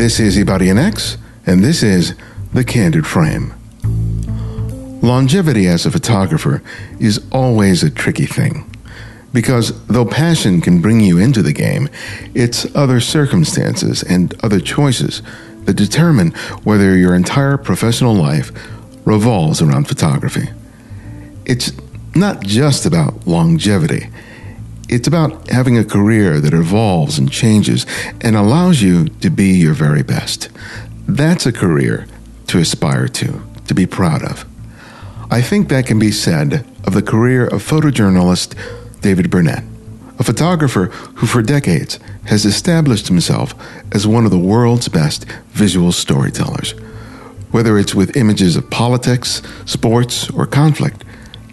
This is Ibarionex, and this is The Candid Frame. Longevity as a photographer is always a tricky thing, because though passion can bring you into the game, it's other circumstances and other choices that determine whether your entire professional life revolves around photography. It's not just about longevity. It's about having a career that evolves and changes and allows you to be your very best. That's a career to aspire to be proud of. I think that can be said of the career of photojournalist David Burnett, a photographer who for decades has established himself as one of the world's best visual storytellers. Whether it's with images of politics, sports, or conflict,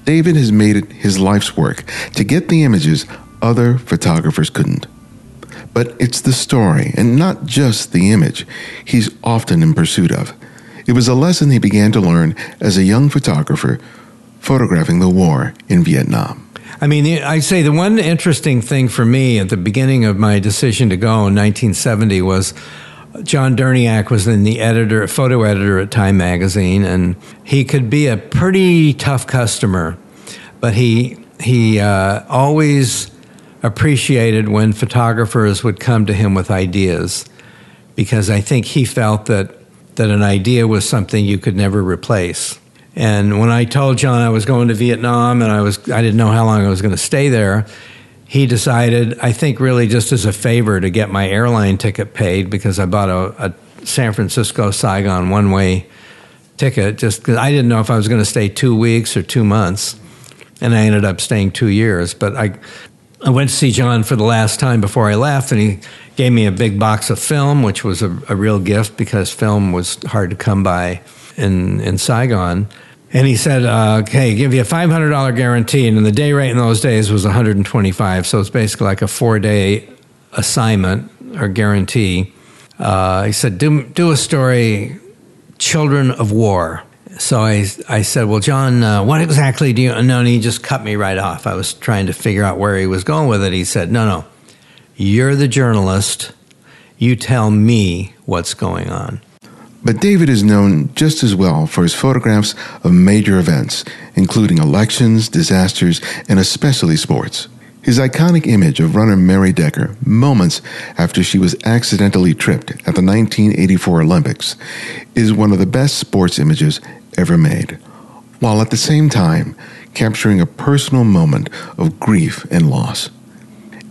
David has made it his life's work to get the images other photographers couldn't. But it's the story, and not just the image, he's often in pursuit of. It was a lesson he began to learn as a young photographer photographing the war in Vietnam. I mean, I say the one interesting thing for me at the beginning of my decision to go in 1970 was John Derniak was the photo editor at Time magazine, and he could be a pretty tough customer, but he always appreciated when photographers would come to him with ideas, because I think he felt that an idea was something you could never replace. And when I told John I was going to Vietnam and I didn't know how long I was going to stay there, he decided, I think really just as a favor, to get my airline ticket paid, because I bought a San Francisco-Saigon one-way ticket just because I didn't know if I was going to stay 2 weeks or 2 months. And I ended up staying 2 years. But I went to see John for the last time before I left, and he gave me a big box of film, which was a real gift because film was hard to come by in Saigon. And he said, okay, give you a $500 guarantee. And the day rate in those days was $125. So it's basically like a 4-day assignment or guarantee. He said, do a story, Children of War. So I said, well, John, what exactly do you know? And he just cut me right off. I was trying to figure out where he was going with it. He said, no, you're the journalist. You tell me what's going on. But David is known just as well for his photographs of major events, including elections, disasters, and especially sports. His iconic image of runner Mary Decker moments after she was accidentally tripped at the 1984 Olympics is one of the best sports images ever made, while at the same time capturing a personal moment of grief and loss.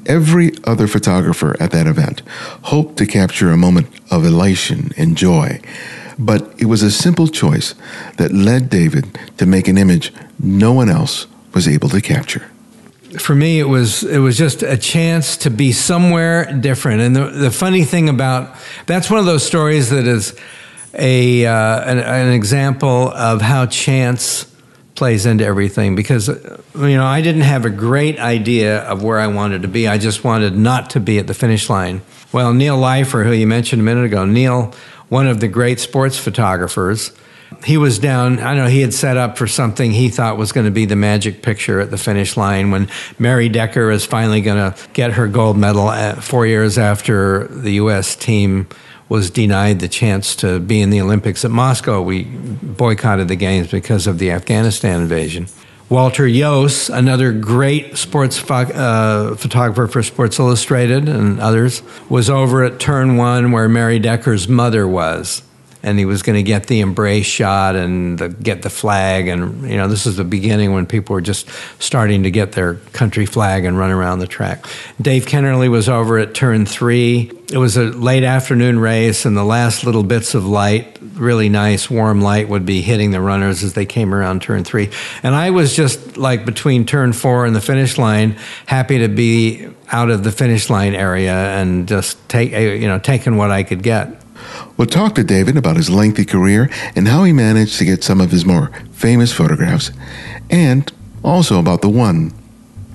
Every other photographer at that event hoped to capture a moment of elation and joy, but it was a simple choice that led David to make an image no one else was able to capture. For me, it was just a chance to be somewhere different. And the funny thing about, that's one of those stories that is an example of how chance plays into everything, because I didn't have a great idea of where I wanted to be. I just wanted not to be at the finish line. Well, Neil Leifer, who you mentioned a minute ago, Neil, one of the great sports photographers, he was down, I know he had set up for something he thought was going to be the magic picture at the finish line when Mary Decker is finally going to get her gold medal 4 years after the U.S. team was denied the chance to be in the Olympics at Moscow. We boycotted the games because of the Afghanistan invasion. Walter Yost, another great sports photographer for Sports Illustrated and others, was over at turn 1 where Mary Decker's mother was. And he was going to get the embrace shot and get the flag. And, this is the beginning when people were just starting to get their country flag and run around the track. Dave Kennerly was over at turn 3. It was a late afternoon race, and the last little bits of light, really nice warm light, would be hitting the runners as they came around turn 3. And I was just like between turn 4 and the finish line, happy to be out of the finish line area and just taking what I could get. We'll talk to David about his lengthy career and how he managed to get some of his more famous photographs, and also about the one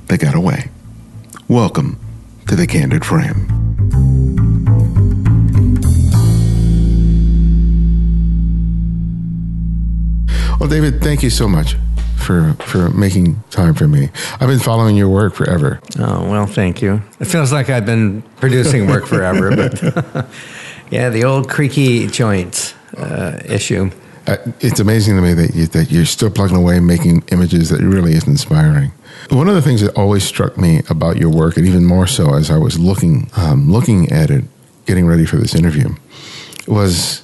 that got away. Welcome to The Candid Frame. Well, David, thank you so much for making time for me. I've been following your work forever. Oh, well, thank you. It feels like I've been producing work forever, but Yeah, the old creaky joints issue. It's amazing to me that you're still plugging away making images. That really is inspiring. One of the things that always struck me about your work, and even more so as I was looking at it, getting ready for this interview, was,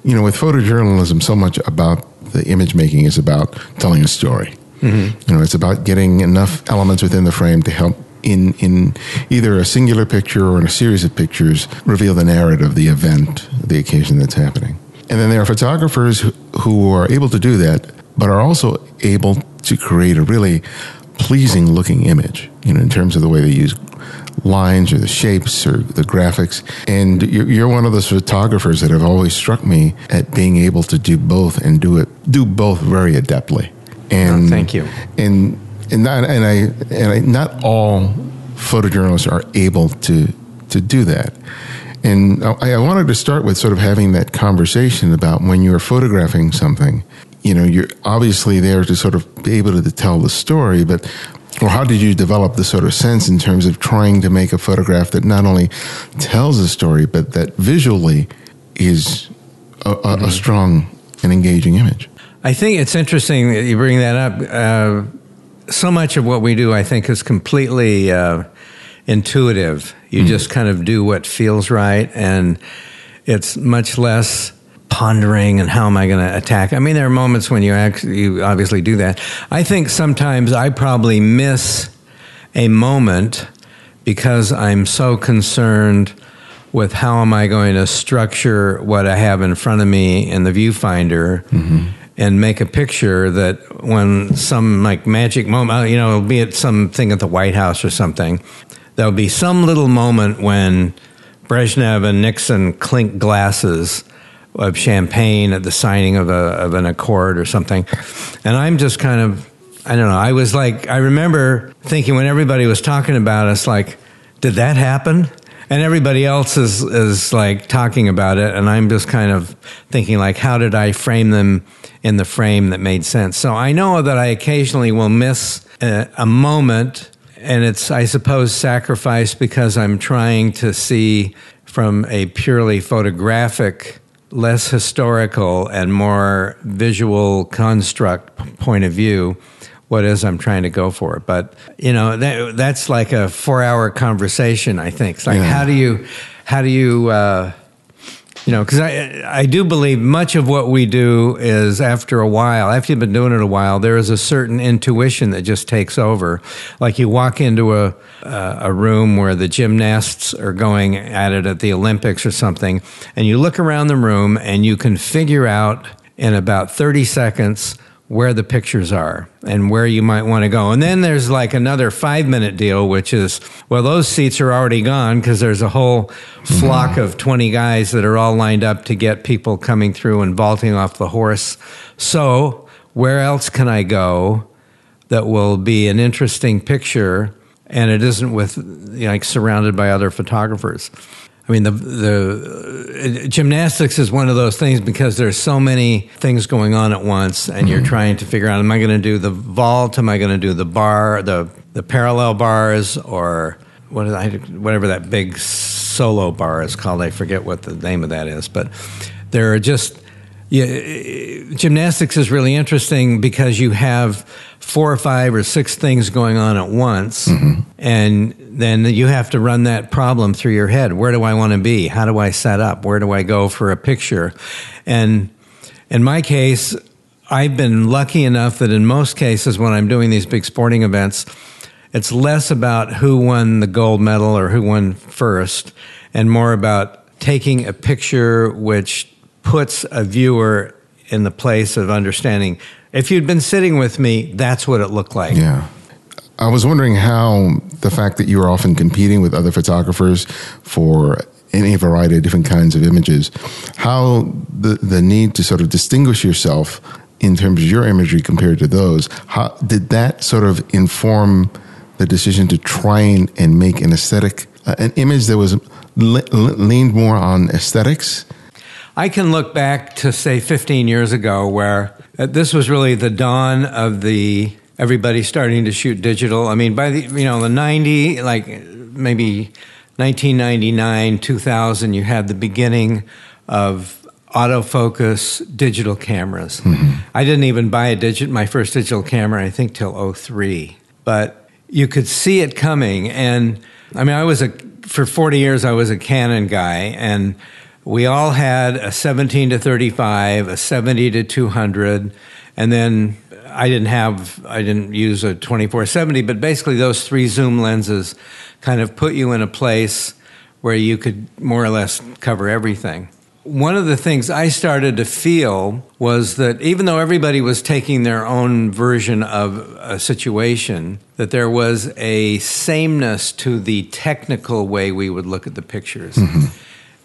with photojournalism, so much about the image making is about telling a story. Mm-hmm. It's about getting enough elements within the frame to help in either a singular picture or in a series of pictures reveal the narrative, the event, the occasion that's happening. And then there are photographers who are able to do that, but are also able to create a really pleasing looking image, in terms of the way they use lines or the shapes or the graphics. And you're one of those photographers that have always struck me at being able to do both and do both very adeptly. And thank you. And not all photojournalists are able to do that. And I wanted to start with sort of having that conversation about when you're photographing something, you're obviously there to sort of be able to tell the story, or how did you develop the sort of sense in terms of trying to make a photograph that not only tells a story, but that visually is a strong and engaging image? I think it's interesting that you bring that up. So much of what we do, I think, is completely intuitive. You just kind of do what feels right, and it's much less pondering and how am I going to attack. I mean, there are moments when you obviously do that. I think sometimes I probably miss a moment because I'm so concerned with how am I going to structure what I have in front of me in the viewfinder, and make a picture that when some magic moment, it'll be at something at the White House or something, there'll be some little moment when Brezhnev and Nixon clink glasses of champagne at the signing of an accord or something. And I'm just kind of, I don't know, I remember thinking when everybody was talking about us, did that happen? And everybody else is talking about it, and I'm just kind of thinking how did I frame them in the frame that made sense? So I know that I occasionally will miss a moment, and it's, I suppose, sacrifice because I'm trying to see from a purely photographic, less historical and more visual construct point of view what is I'm trying to go for. But, that's like a 4-hour conversation, I think. It's how do you, because I do believe much of what we do is after a while, after you've been doing it a while, there is a certain intuition that just takes over. Like you walk into a room where the gymnasts are going at it at the Olympics or something, and you look around the room and you can figure out in about 30 seconds where the pictures are and where you might want to go. And then there's another 5-minute deal, which is, well, those seats are already gone because there's a whole flock of 20 guys that are all lined up to get people coming through and vaulting off the horse. So where else can I go that will be an interesting picture and it isn't with surrounded by other photographers? I mean, the gymnastics is one of those things because there's so many things going on at once, and you're trying to figure out: am I going to do the vault? Am I going to do the bar, the parallel bars, or whatever that big solo bar is called? I forget what the name of that is, but there are just gymnastics is really interesting because you have 4 or 5 or 6 things going on at once, and then you have to run that problem through your head. Where do I want to be? How do I set up? Where do I go for a picture? And in my case, I've been lucky enough that in most cases when I'm doing these big sporting events, it's less about who won the gold medal or who won first, and more about taking a picture which puts a viewer in the place of understanding. If you'd been sitting with me, that's what it looked like. Yeah. I was wondering how the fact that you were often competing with other photographers for any variety of different kinds of images, how the need to sort of distinguish yourself in terms of your imagery compared to those, how did that sort of inform the decision to try and make an aesthetic, an image that was leaned more on aesthetics? I can look back to, say, 15 years ago where this was really the dawn of everybody starting to shoot digital. I mean, by the 90s, maybe 1999, 2000, you had the beginning of autofocus digital cameras. I didn't even buy my first digital camera, I think, till 2003. But you could see it coming. And I mean, for 40 years, I was a Canon guy, and we all had a 17 to 35, a 70 to 200, and then I didn't use a 24-70, but basically those three zoom lenses kind of put you in a place where you could more or less cover everything. One of the things I started to feel was that even though everybody was taking their own version of a situation, that there was a sameness to the technical way we would look at the pictures.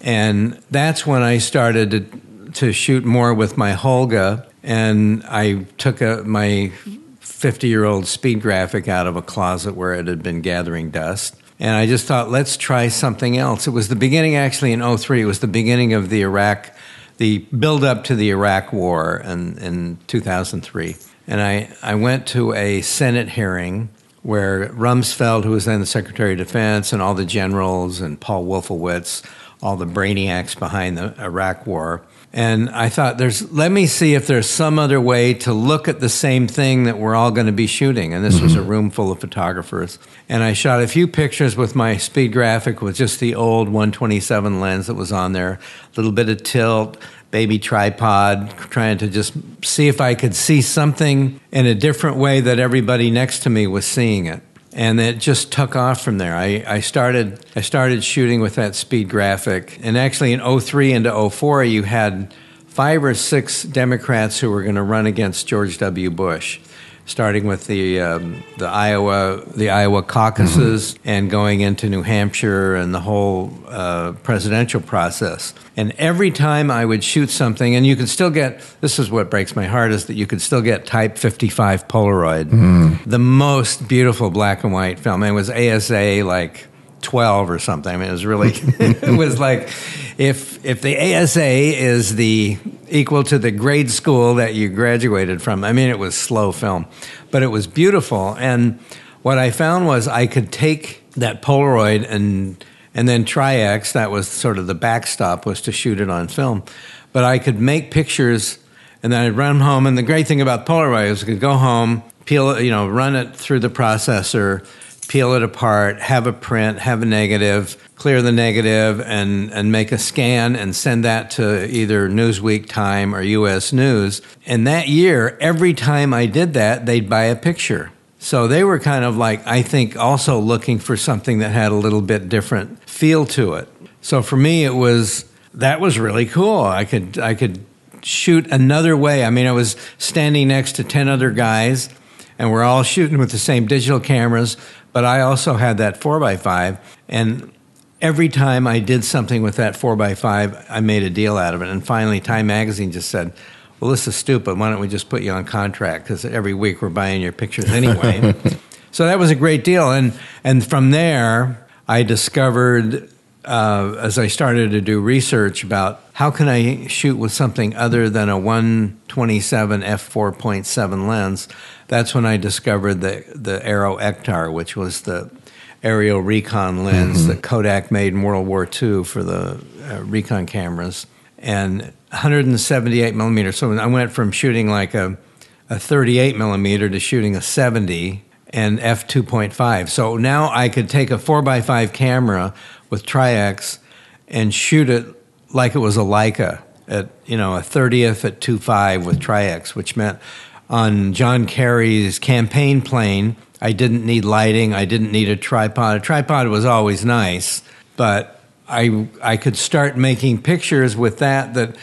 And that's when I started to shoot more with my HOLGA, and I took my 50-year-old speed graphic out of a closet where it had been gathering dust. And I just thought, let's try something else. It was the beginning, actually, in 2003. It was the beginning of the build-up to the Iraq War in 2003. And I went to a Senate hearing where Rumsfeld, who was then the Secretary of Defense, and all the generals, and Paul Wolfowitz, all the brainiacs behind the Iraq War. And I thought, let me see if there's some other way to look at the same thing that we're all going to be shooting. And this was a room full of photographers. And I shot a few pictures with my speed graphic with just the old 127 lens that was on there, a little bit of tilt, baby tripod, trying to just see if I could see something in a different way that everybody next to me was seeing it. And it just took off from there. I started shooting with that speed graphic. And actually in 2003 into 2004, you had 5 or 6 Democrats who were going to run against George W. Bush, starting with the Iowa caucuses and going into New Hampshire and the whole presidential process. And every time I would shoot something, and you could still get, this is what breaks my heart, is that you could still get Type 55 Polaroid, the most beautiful black and white film. It was ASA like 12 or something. I mean, it was really, it was like, if the ASA is equal to the grade school that you graduated from, I mean, it was slow film, but it was beautiful. And what I found was I could take that Polaroid and then Tri-X, that was sort of the backstop, was to shoot it on film. But I could make pictures, and then I'd run home. And the great thing about Polaroid is I could go home, peel it, run it through the processor, peel it apart, have a print, have a negative, clear the negative, and make a scan and send that to either Newsweek, Time, or U.S. News. And that year, every time I did that, they'd buy a picture. So they were kind of like, I think, also looking for something that had a little bit different feel to it. So for me, that was really cool. I could shoot another way. I mean, I was standing next to 10 other guys, and we're all shooting with the same digital cameras, but I also had that 4x5, and every time I did something with that 4x5, I made a deal out of it. And finally, Time Magazine just said, well, this is stupid. Why don't we just put you on contract? Because every week we're buying your pictures anyway. So that was a great deal. And from there, I discovered, as I started to do research about how can I shoot with something other than a 127 f4.7 lens, that's when I discovered the Aero Ektar, which was the aerial recon lens that Kodak made in World War II for the recon cameras. And 178 millimeter. So I went from shooting like a 38 millimeter to shooting a 70 and f2.5. So now I could take a 4x5 camera with Tri-X and shoot it like it was a Leica at, a 30th at 2.5 with Tri-X, which meant on John Kerry's campaign plane, I didn't need lighting. I didn't need a tripod. A tripod was always nice, but I could start making pictures with that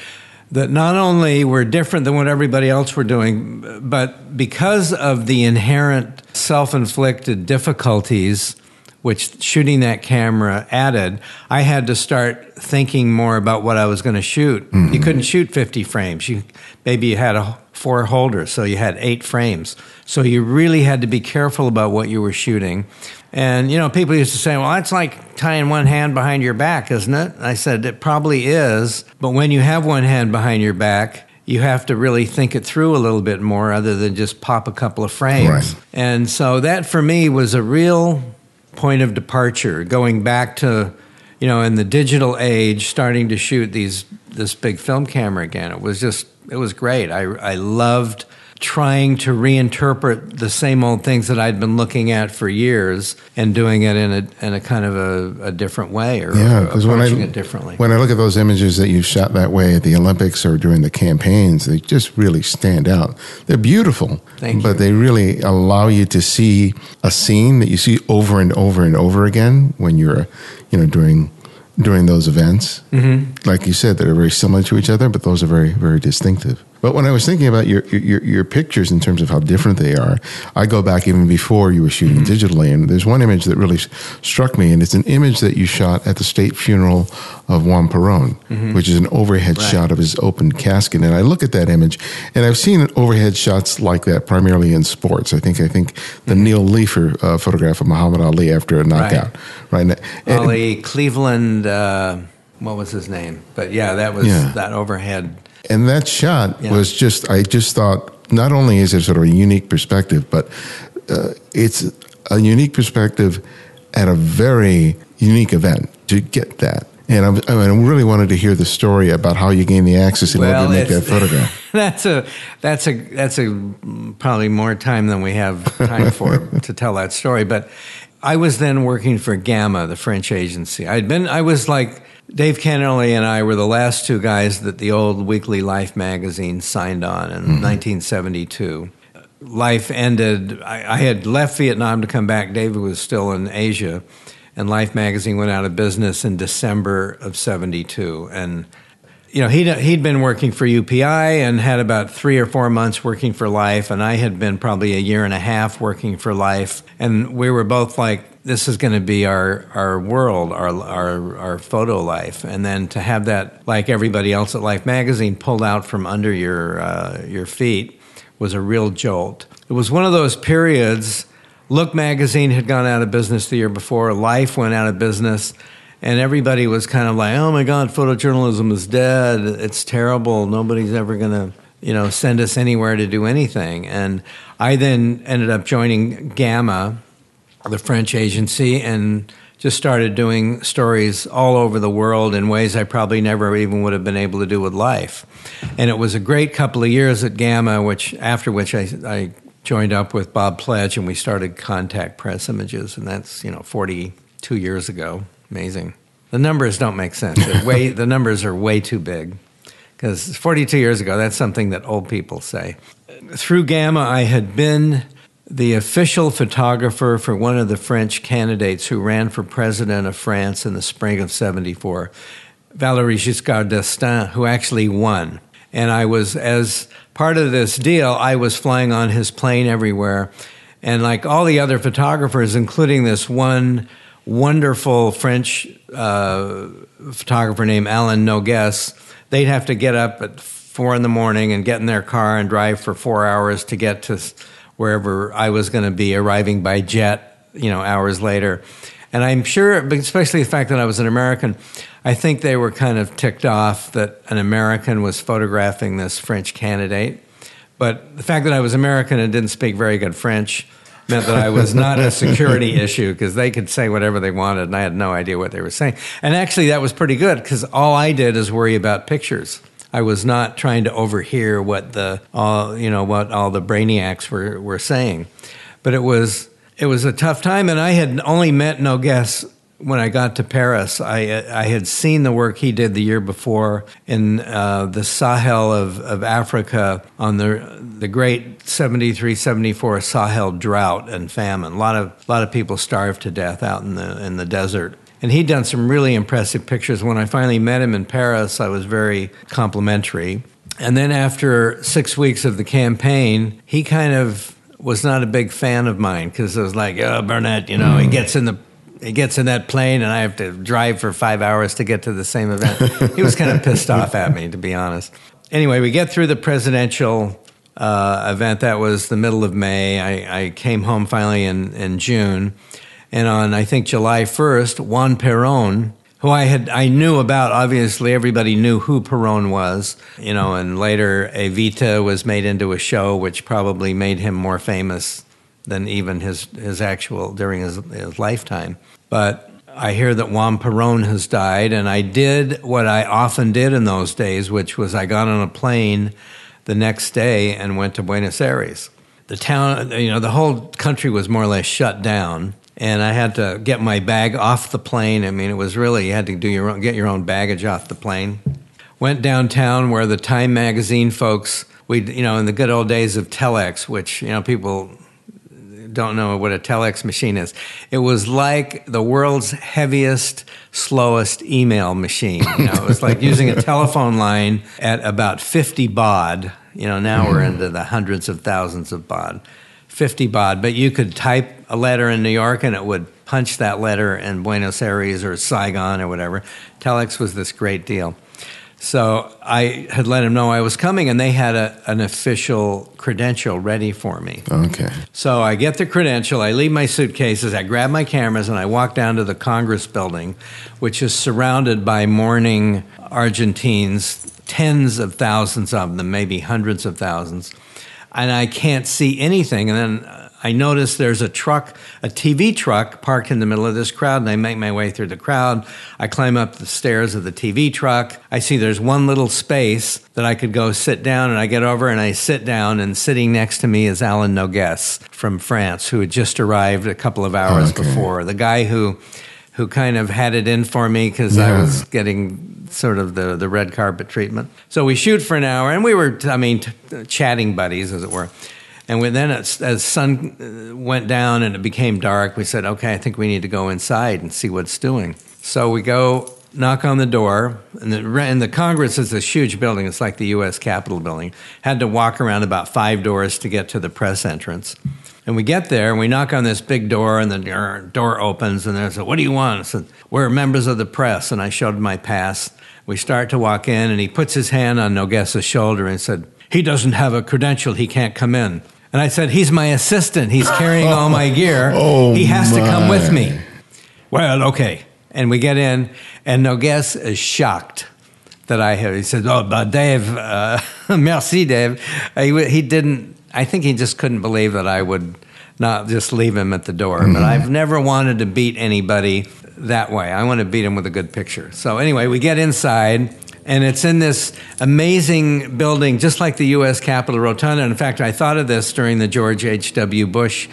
not only were different than what everybody else were doing, but because of the inherent self-inflicted difficulties which shooting that camera added, I had to start thinking more about what I was going to shoot. You couldn't shoot 50 frames. Maybe you had 4 holders, so you had 8 frames. So you really had to be careful about what you were shooting. And, people used to say, well, that's like tying one hand behind your back, isn't it? I said, it probably is. But when you have one hand behind your back, you have to really think it through a little bit more other than just pop a couple of frames. Right. And so that, for me, was a real point of departure, going back to, in the digital age, starting to shoot this big film camera again. It was great. I loved trying to reinterpret the same old things that I'd been looking at for years and doing it in a kind of a different way, or approaching it differently. When I look at those images that you shot that way at the Olympics or during the campaigns, they just really stand out. They're beautiful, but they really allow you to see a scene that you see over and over and over again when you're, during those events. Mm-hmm. Like you said, they're very similar to each other, but those are very, very distinctive. But when I was thinking about your pictures in terms of how different they are, I go back even before you were shooting digitally, and there's one image that really struck me, and it's an image that you shot at the state funeral of Juan Perón, which is an overhead shot of his open casket. And I look at that image, and I've seen overhead shots like that primarily in sports. I think the Neil Leifer photograph of Muhammad Ali after a knockout, right? Ali Cleveland, what was his name? But that was that overhead. And that shot was I just thought, not only is it sort of a unique perspective, but it's a unique perspective at a very unique event to get that. And I really wanted to hear the story about how you gained the access in order to make that photograph. That's a probably more time than we have time for to tell that story. But I was then working for Gamma, the French agency. I was like, Dave Kennerly and I were the last two guys that the old Weekly Life magazine signed on in 1972. Life ended. I had left Vietnam to come back. David was still in Asia, and Life magazine went out of business in December of 72. And he'd been working for UPI and had about 3 or 4 months working for Life, and I had been probably a year and a half working for Life, and we were both like, this is going to be our world, our photo life. And then to have that, like everybody else at Life magazine, pulled out from under your feet was a real jolt. It was one of those periods. Look magazine had gone out of business the year before. Life went out of business. And everybody was kind of like, oh my God, photojournalism is dead. It's terrible. Nobody's ever going to, send us anywhere to do anything. And I then ended up joining Gamma, the French agency, and just started doing stories all over the world in ways I probably never even would have been able to do with Life. And it was a great couple of years at Gamma, after which I joined up with Bob Pledge, and we started Contact Press Images, and that's 42 years ago. Amazing. The numbers don't make sense. The numbers are way too big, because 42 years ago, that's something that old people say. Through Gamma, I had been the official photographer for one of the French candidates who ran for president of France in the spring of 74, Valéry Giscard d'Estaing, who actually won. And I was, as part of this deal, I was flying on his plane everywhere. And like all the other photographers, including this one wonderful French photographer named Alain Nogues, they'd have to get up at 4 a.m. and get in their car and drive for 4 hours to get to wherever I was going to be, arriving by jet, hours later. And I'm sure, especially the fact that I was an American, I think they were kind of ticked off that an American was photographing this French candidate. But the fact that I was American and didn't speak very good French meant that I was not a security issue, because they could say whatever they wanted, and I had no idea what they were saying. And actually, that was pretty good, because all I did is worry about pictures. I was not trying to overhear what all the brainiacs were saying. But it was a tough time, and I had only met Nogues when I got to Paris. I had seen the work he did the year before in the Sahel of Africa on the great 73-74 Sahel drought and famine. A lot of people starved to death out in the desert. And he'd done some really impressive pictures. When I finally met him in Paris, I was very complimentary. And then after 6 weeks of the campaign, he kind of was not a big fan of mine, because it was like, oh, Burnett, he gets in that plane and I have to drive for 5 hours to get to the same event. He was kind of pissed off at me, to be honest. Anyway, we get through the presidential event. That was the middle of May. I came home finally in June. And on, I think, July 1st, Juan Perón, who I knew about, obviously everybody knew who Perón was, and later Evita was made into a show, which probably made him more famous than even his actual during his lifetime. But I hear that Juan Perón has died, and I did what I often did in those days, which was I got on a plane the next day and went to Buenos Aires. The town, the whole country was more or less shut down, and I had to get my bag off the plane. I mean, it was really, you had to get your own baggage off the plane. Went downtown where the Time magazine folks, in the good old days of telex, which, people don't know what a telex machine is. It was like the world's heaviest, slowest email machine. It was like using a telephone line at about 50 baud. Now we're into the hundreds of thousands of baud. 50 baud, but you could type a letter in New York and it would punch that letter in Buenos Aires or Saigon or whatever. Telex was this great deal. So I had let them know I was coming, and they had an official credential ready for me. Okay. So I get the credential, I leave my suitcases, I grab my cameras, and I walk down to the Congress building, which is surrounded by mourning Argentines, tens of thousands of them, maybe hundreds of thousands. And I can't see anything. And then I notice there's a TV truck parked in the middle of this crowd, and I make my way through the crowd. I climb up the stairs of the TV truck. I see there's one little space that I could go sit down, and I get over and I sit down, and sitting next to me is Alain Noguès from France, who had just arrived a couple of hours before. The guy who kind of had it in for me because I was getting sort of the red carpet treatment. So we shoot for an hour, and we were, chatting buddies, as it were. And then as sun went down and it became dark, we said, okay, I think we need to go inside and see what it's doing. So we go knock on the door, and the Congress is this huge building. It's like the U.S. Capitol building. Had to walk around about 5 doors to get to the press entrance. And we get there, and we knock on this big door, and the door opens, and there's what do you want? I said, we're members of the press, and I showed him my pass. We start to walk in, and he puts his hand on Nogués' shoulder and said, he doesn't have a credential, he can't come in. And I said, he's my assistant, he's carrying all my gear, he has to come with me. Well, okay. And we get in, and Nogués is shocked that I have. He said, but Dave, merci, Dave. He didn't, I think he just couldn't believe that I would not just leave him at the door. But I've never wanted to beat anybody that way. I want to beat him with a good picture. So anyway, we get inside, and it's in this amazing building, just like the U.S. Capitol Rotunda. In fact, I thought of this during the George H.W. Bush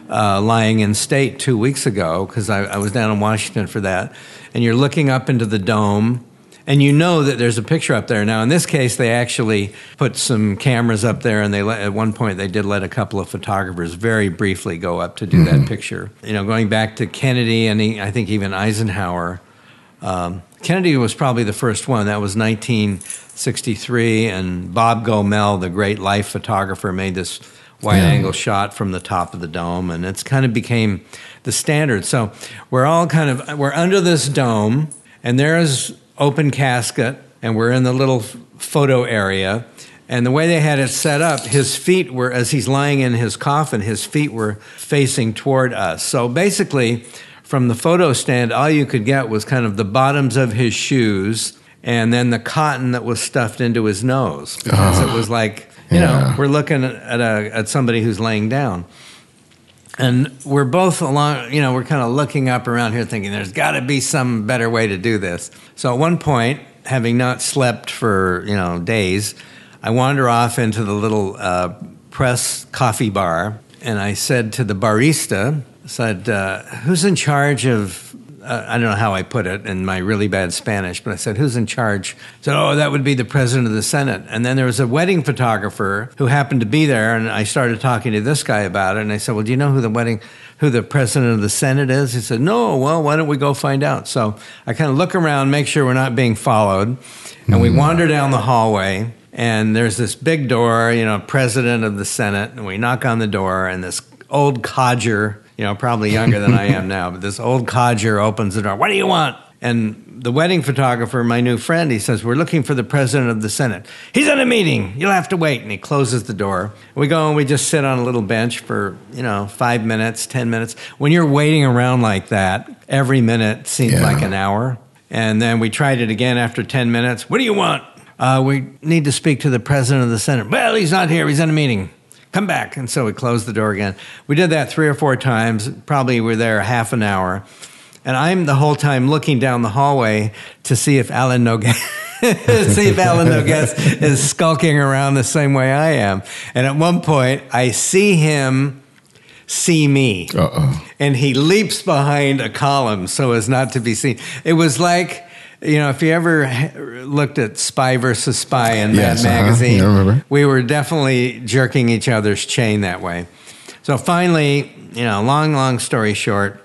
lying in state 2 weeks ago, because I was down in Washington for that. And you're looking up into the dome, and you know that there's a picture up there. Now, in this case, they actually put some cameras up there, and at one point they did let a couple of photographers very briefly go up to do that picture. Going back to Kennedy and I think even Eisenhower. Kennedy was probably the first one. That was 1963, and Bob Gomel, the great life photographer, made this wide-angle shot from the top of the dome, and it's kind of became the standard. So we're under this dome, and there's open casket, and we're in the little photo area. And the way they had it set up, his feet were, as he's lying in his coffin, his feet were facing toward us. So basically, from the photo stand, all you could get was kind of the bottoms of his shoes and then the cotton that was stuffed into his nose. Because it was like, we're looking at somebody who's laying down. And we're both along, we're kind of looking up around here thinking there's got to be some better way to do this. So at one point, having not slept for, days, I wander off into the little press coffee bar, and I said to the barista, who's in charge of, I don't know how I put it in my really bad Spanish, but I said, who's in charge? I said, that would be the president of the Senate. And then there was a wedding photographer who happened to be there, and I started talking to this guy about it, and I said, well, do you know who the president of the Senate is? He said, no, well, why don't we go find out? So I kind of look around, make sure we're not being followed, and we wander down the hallway, and there's this big door, president of the Senate, and we knock on the door, and this old codger, probably younger than I am now, but this old codger opens the door. What do you want? And the wedding photographer, my new friend, he says, we're looking for the president of the Senate. He's in a meeting. You'll have to wait. And he closes the door. We go and we just sit on a little bench for, 5 minutes, 10 minutes. When you're waiting around like that, every minute seems like an hour. And then we tried it again after 10 minutes. What do you want? We need to speak to the president of the Senate. Well, he's not here. He's in a meeting. come back. And so we closed the door again. We did that 3 or 4 times. Probably were there half an hour. And I'm the whole time looking down the hallway to see if Alan Nogues is skulking around the same way I am. And at one point, I see him see me. Uh-oh. And he leaps behind a column so as not to be seen. It was like, if you ever looked at Spy versus Spy in that magazine, I remember. We were definitely jerking each other's chain that way. So finally, long story short,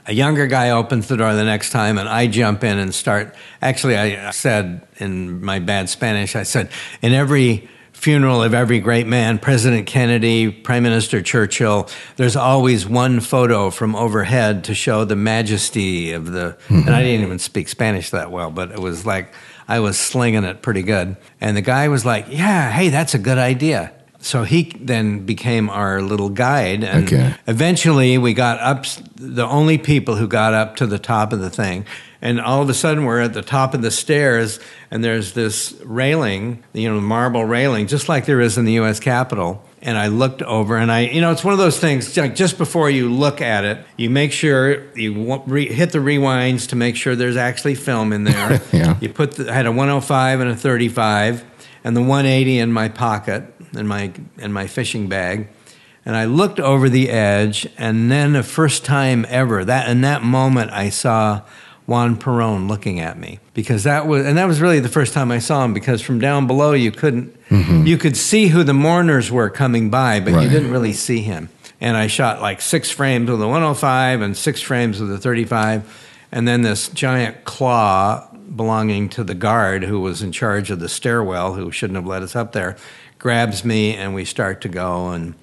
a younger guy opens the door the next time, and I jump in and start. Actually, I said in my bad Spanish, I said, in every funeral of every great man, President Kennedy, Prime Minister Churchill, there's always one photo from overhead to show the majesty of the... And I didn't even speak Spanish that well, but it was like I was slinging it pretty good. And the guy was like, yeah, hey, that's a good idea. So he then became our little guide. And eventually we got up, the only people who got up to the top of the thing. And all of a sudden we're at the top of the stairs and there's this railing, marble railing, just like there is in the U.S. Capitol. And I looked over and it's one of those things, like just before you look at it, you make sure you hit the rewinds to make sure there's actually film in there. Yeah. You I had a 105 and a 35 and the 180 in my pocket. In my fishing bag, and I looked over the edge, and then the first time ever, in that moment, I saw Juan Perón looking at me, because that was really the first time I saw him, because from down below you could see who the mourners were coming by, but you didn't really see him. And I shot like 6 frames with the 105 and 6 frames with the 35, and then this giant claw belonging to the guard who was in charge of the stairwell, who shouldn't have let us up there, grabs me, and we start to go, and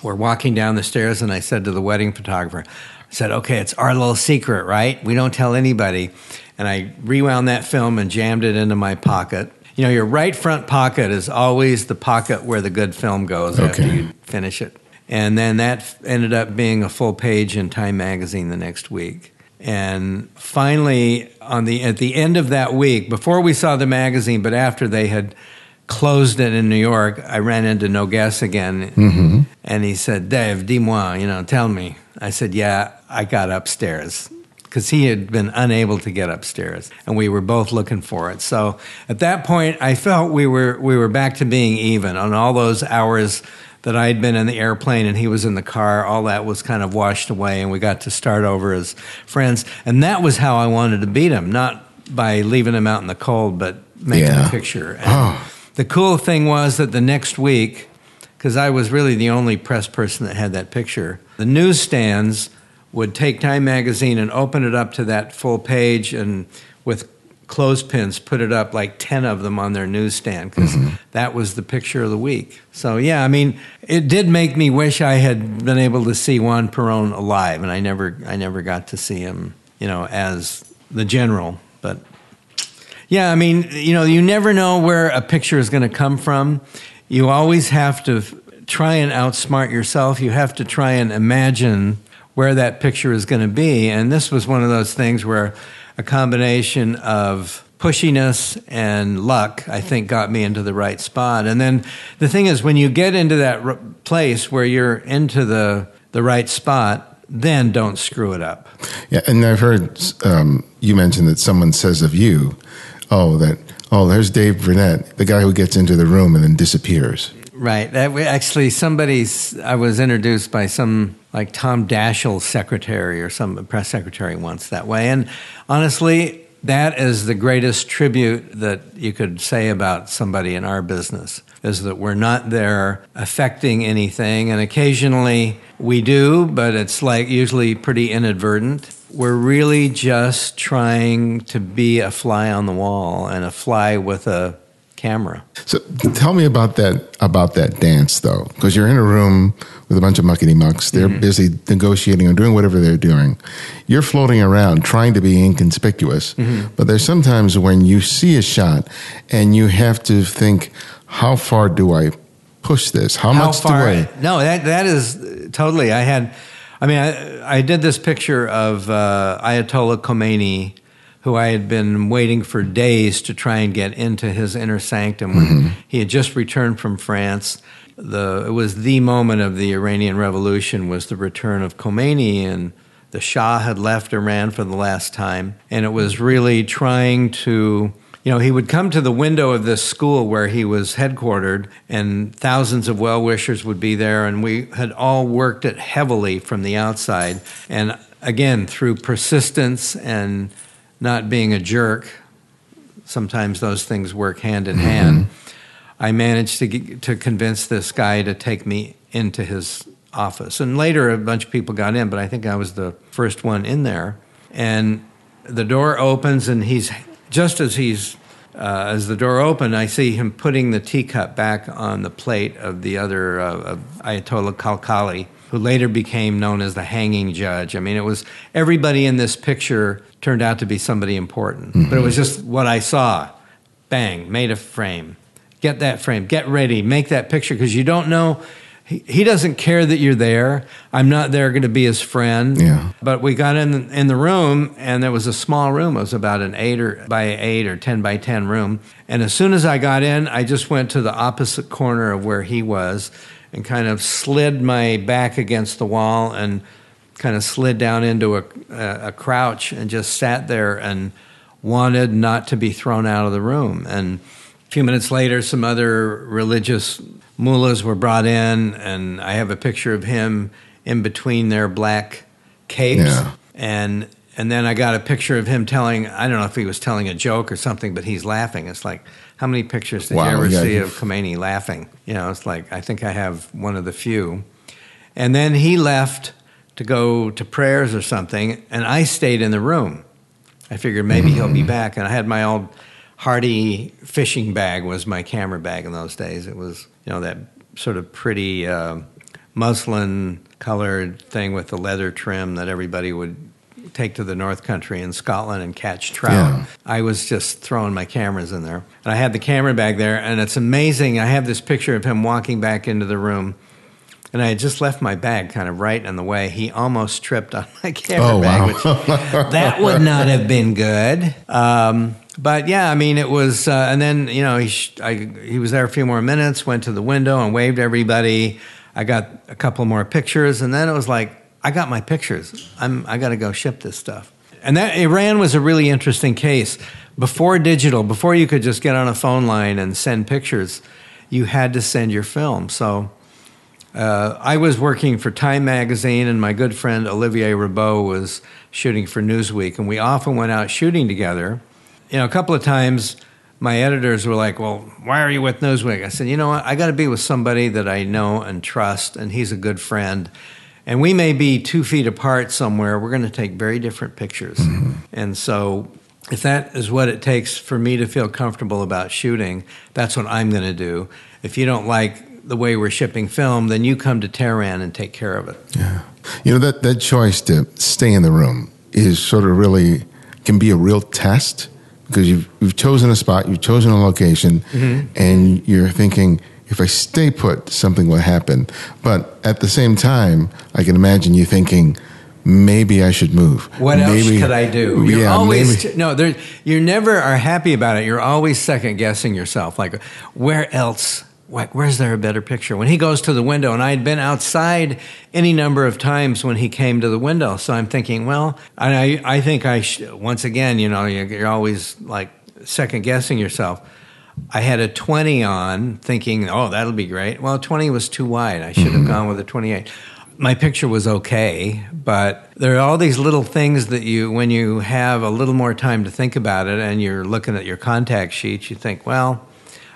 we're walking down the stairs, and I said to the wedding photographer, I said, okay, it's our little secret, right? We don't tell anybody. And I rewound that film and jammed it into my pocket. Your right front pocket is always the pocket where the good film goes after you finish it. And then that ended up being a full page in Time magazine the next week. And finally, at the end of that week, before we saw the magazine, but after they had closed it in New York, I ran into Nogues again, and he said, Dave, dis-moi, tell me. I said, yeah, I got upstairs, because he had been unable to get upstairs, and we were both looking for it. So at that point, I felt we were back to being even on all those hours that I'd been in the airplane and he was in the car. All that was kind of washed away, and we got to start over as friends. And that was how I wanted to beat him, not by leaving him out in the cold, but making a picture. And the cool thing was that the next week, because I was really the only press person that had that picture, the newsstands would take Time magazine and open it up to that full page, and with clothespins put it up, like 10 of them on their newsstand, because that was the picture of the week. So yeah, it did make me wish I had been able to see Juan Perón alive, and I never got to see him, as the general. But yeah, you never know where a picture is going to come from. You always have to try and outsmart yourself. You have to try and imagine where that picture is going to be. And this was one of those things where a combination of pushiness and luck, I think, got me into the right spot. And then the thing is, when you get into that place where you're into the right spot, then don't screw it up. Yeah, and I've heard you mention that someone says of you, there's Dave Burnett, the guy who gets into the room and then disappears. Right. Actually, I was introduced by some, like Tom Daschle's secretary or some press secretary once that way. And honestly, that is the greatest tribute that you could say about somebody in our business, is that we're not there affecting anything. And occasionally we do, but it's like usually pretty inadvertent. We're really just trying to be a fly on the wall, and a fly with a camera. So tell me about that dance, though, because you're in a room with a bunch of muckety-mucks. They're busy negotiating or doing whatever they're doing. You're floating around trying to be inconspicuous, but there's sometimes when you see a shot and you have to think, how far do I push this? How much do I... No, that is totally... I did this picture of Ayatollah Khomeini, who I had been waiting for days to try and get into his inner sanctum when he had just returned from France. it was the moment of the Iranian Revolution, was the return of Khomeini, and the Shah had left Iran for the last time, and it was really trying to, he would come to the window of this school where he was headquartered, and thousands of well-wishers would be there, and we had all worked it heavily from the outside. And again, through persistence and not being a jerk, sometimes those things work hand in hand, I managed to convince this guy to take me into his office. And later, a bunch of people got in, but I think I was the first one in there. And the door opens, and as the door opened, I see him putting the teacup back on the plate of the other of Ayatollah Khomeini, who later became known as the hanging judge. I mean, it was everybody in this picture turned out to be somebody important, but it was just what I saw. Bang, made a frame. Get that frame. Get ready. Make that picture, because you don't know. He doesn't care that you're there. I'm not there going to be his friend. Yeah. But we got in the room, and there was a small room. It was about an 8 by 8 or 10 by 10 room. And as soon as I got in, I just went to the opposite corner of where he was and kind of slid my back against the wall and kind of slid down into a crouch and just sat there and wanted not to be thrown out of the room. And a few minutes later, some other religious mullahs were brought in, and I have a picture of him in between their black capes. Yeah. And then I got a picture of him telling, I don't know if he was telling a joke or something, but he's laughing. It's like, how many pictures did you ever see of Khomeini laughing? It's like, I think I have one of the few. And then he left to go to prayers or something, and I stayed in the room. I figured maybe he'll be back, and I had my old Hardy fishing bag was my camera bag in those days. It was, that sort of pretty muslin-colored thing with the leather trim that everybody would take to the North Country in Scotland and catch trout. Yeah. I was just throwing my cameras in there. And I had the camera bag there, and it's amazing. I have this picture of him walking back into the room, and I had just left my bag kind of right in the way. He almost tripped on my camera bag, which that would not have been good. But yeah, I mean, it was, and then, he was there a few more minutes, went to the window and waved to everybody. I got a couple more pictures, and then it was like, I got my pictures. I got to go ship this stuff. And that Iran was a really interesting case. Before digital, before you could just get on a phone line and send pictures, you had to send your film. So I was working for Time magazine, and my good friend Olivier Rabeau was shooting for Newsweek, and we often went out shooting together. A couple of times my editors were like, well, why are you with Newsweek? I said, you know what, I got to be with somebody that I know and trust, and he's a good friend. And we may be 2 feet apart somewhere. We're going to take very different pictures. And so if that is what it takes for me to feel comfortable about shooting, that's what I'm going to do. If you don't like the way we're shipping film, then you come to Tehran and take care of it. Yeah. That choice to stay in the room is sort of really, can be a real test, because you've chosen a spot, you've chosen a location, and you're thinking, if I stay put, something will happen. But at the same time, I can imagine you thinking, maybe I should move. What else could I do? You're always you never are happy about it. You're always second guessing yourself. Like, where else? Where's there a better picture? When he goes to the window, and I had been outside any number of times when he came to the window, so I'm thinking, well, I think once again, you're always like second guessing yourself. I had a 20 on, thinking, oh, that'll be great. Well, 20 was too wide. I should have gone with a 28. My picture was okay, but there are all these little things that when you have a little more time to think about it and you're looking at your contact sheets, you think, well,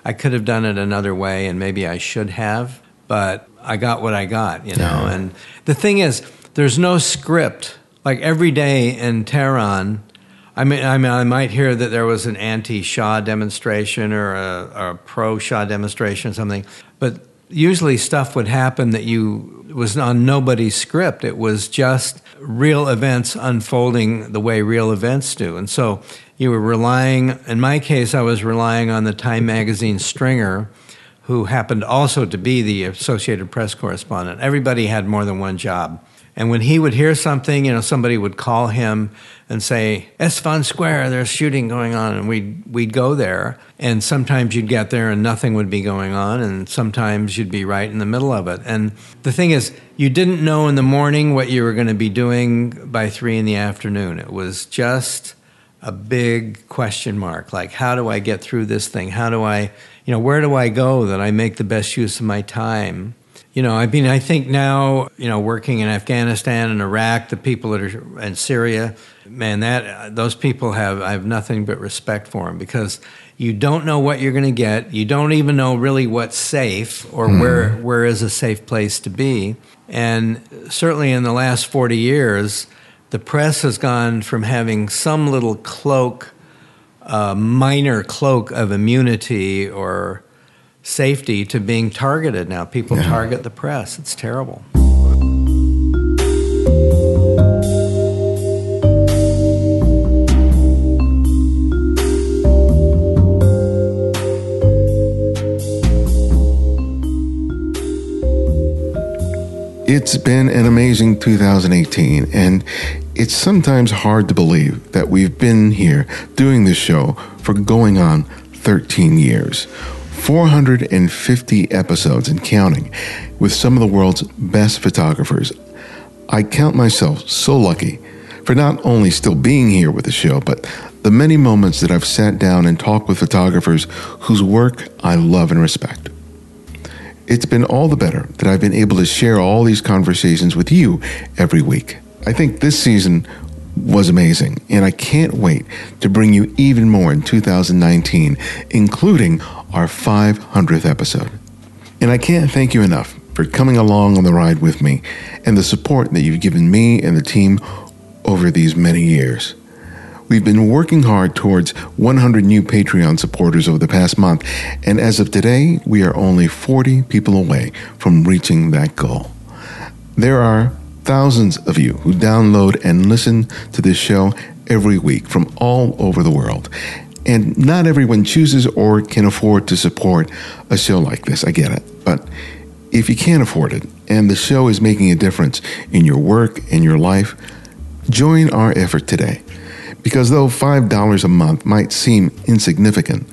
I could have done it another way, and maybe I should have, but I got what I got, Yeah. And the thing is, there's no script. Like every day in Tehran, I mean, I might hear that there was an anti-Shah demonstration or a pro-Shah demonstration or something, but usually stuff would happen that was on nobody's script. It was just real events unfolding the way real events do. And so you were relying, in my case, I was relying on the Time magazine stringer, who happened also to be the Associated Press correspondent. Everybody had more than one job. And when he would hear something, somebody would call him and say, Esfand Square, there's shooting going on. And we'd go there. And sometimes you'd get there and nothing would be going on. And sometimes you'd be right in the middle of it. And the thing is, you didn't know in the morning what you were going to be doing by 3 in the afternoon. It was just a big question mark. Like, how do I get through this thing? How do I, where do I go that I make the best use of my time? I think now, working in Afghanistan and Iraq, the people that are in Syria, man, those people I have nothing but respect for them, because you don't know what you're going to get. You don't even know really what's safe or where is a safe place to be. And certainly in the last 40 years, the press has gone from having some little cloak, minor cloak of immunity or safety, to being targeted now. People target the press. It's terrible. It's been an amazing 2018, and it's sometimes hard to believe that we've been here doing this show for going on 13 years. 450 episodes and counting, with some of the world's best photographers. I count myself so lucky for not only still being here with the show, but the many moments that I've sat down and talked with photographers whose work I love and respect. It's been all the better that I've been able to share all these conversations with you every week. I think this season was amazing, and I can't wait to bring you even more in 2019, including our 500th episode. And I can't thank you enough for coming along on the ride with me and the support that you've given me and the team over these many years. We've been working hard towards 100 new Patreon supporters over the past month, and as of today, we are only 40 people away from reaching that goal. There are thousands of you who download and listen to this show every week from all over the world. And not everyone chooses or can afford to support a show like this. I get it. But if you can't afford it and the show is making a difference in your work and your life, join our effort today. Because though $5 a month might seem insignificant,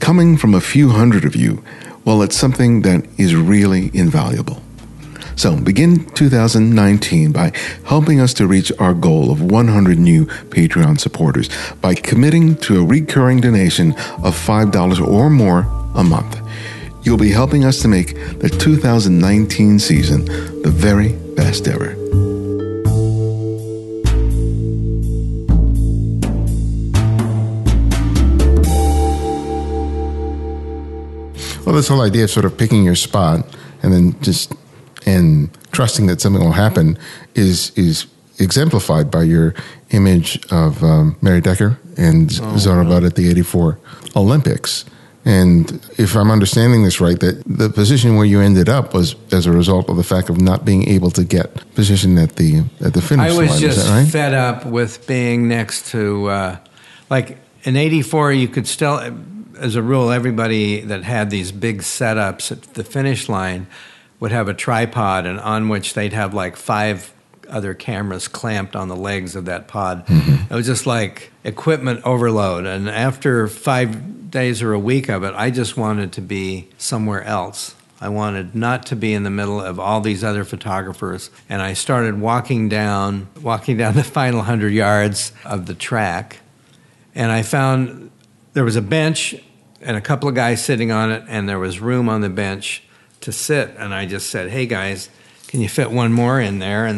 coming from a few hundred of you, well, it's something that is really invaluable. So begin 2019 by helping us to reach our goal of 100 new Patreon supporters by committing to a recurring donation of $5 or more a month. You'll be helping us to make the 2019 season the very best ever. Well, this whole idea of sort of picking your spot and then and trusting that something will happen is exemplified by your image of Mary Decker and Zora Budd at the '84 Olympics. And if I'm understanding this right, that the position where you ended up was as a result of the fact of not being able to get position at the finish line. I was Is just that right? fed up with being next to, like in '84, you could still, as a rule, everybody that had these big setups at the finish line would have a tripod, and on which they'd have like 5 other cameras clamped on the legs of that pod. Mm-hmm. It was just like equipment overload. And after 5 days or a week of it, I just wanted to be somewhere else. I wanted not to be in the middle of all these other photographers. And I started walking down the final 100 yards of the track. And I found there was a bench and a couple of guys sitting on it, and there was room on the bench to sit. And I just said, hey guys, can you fit one more in there? And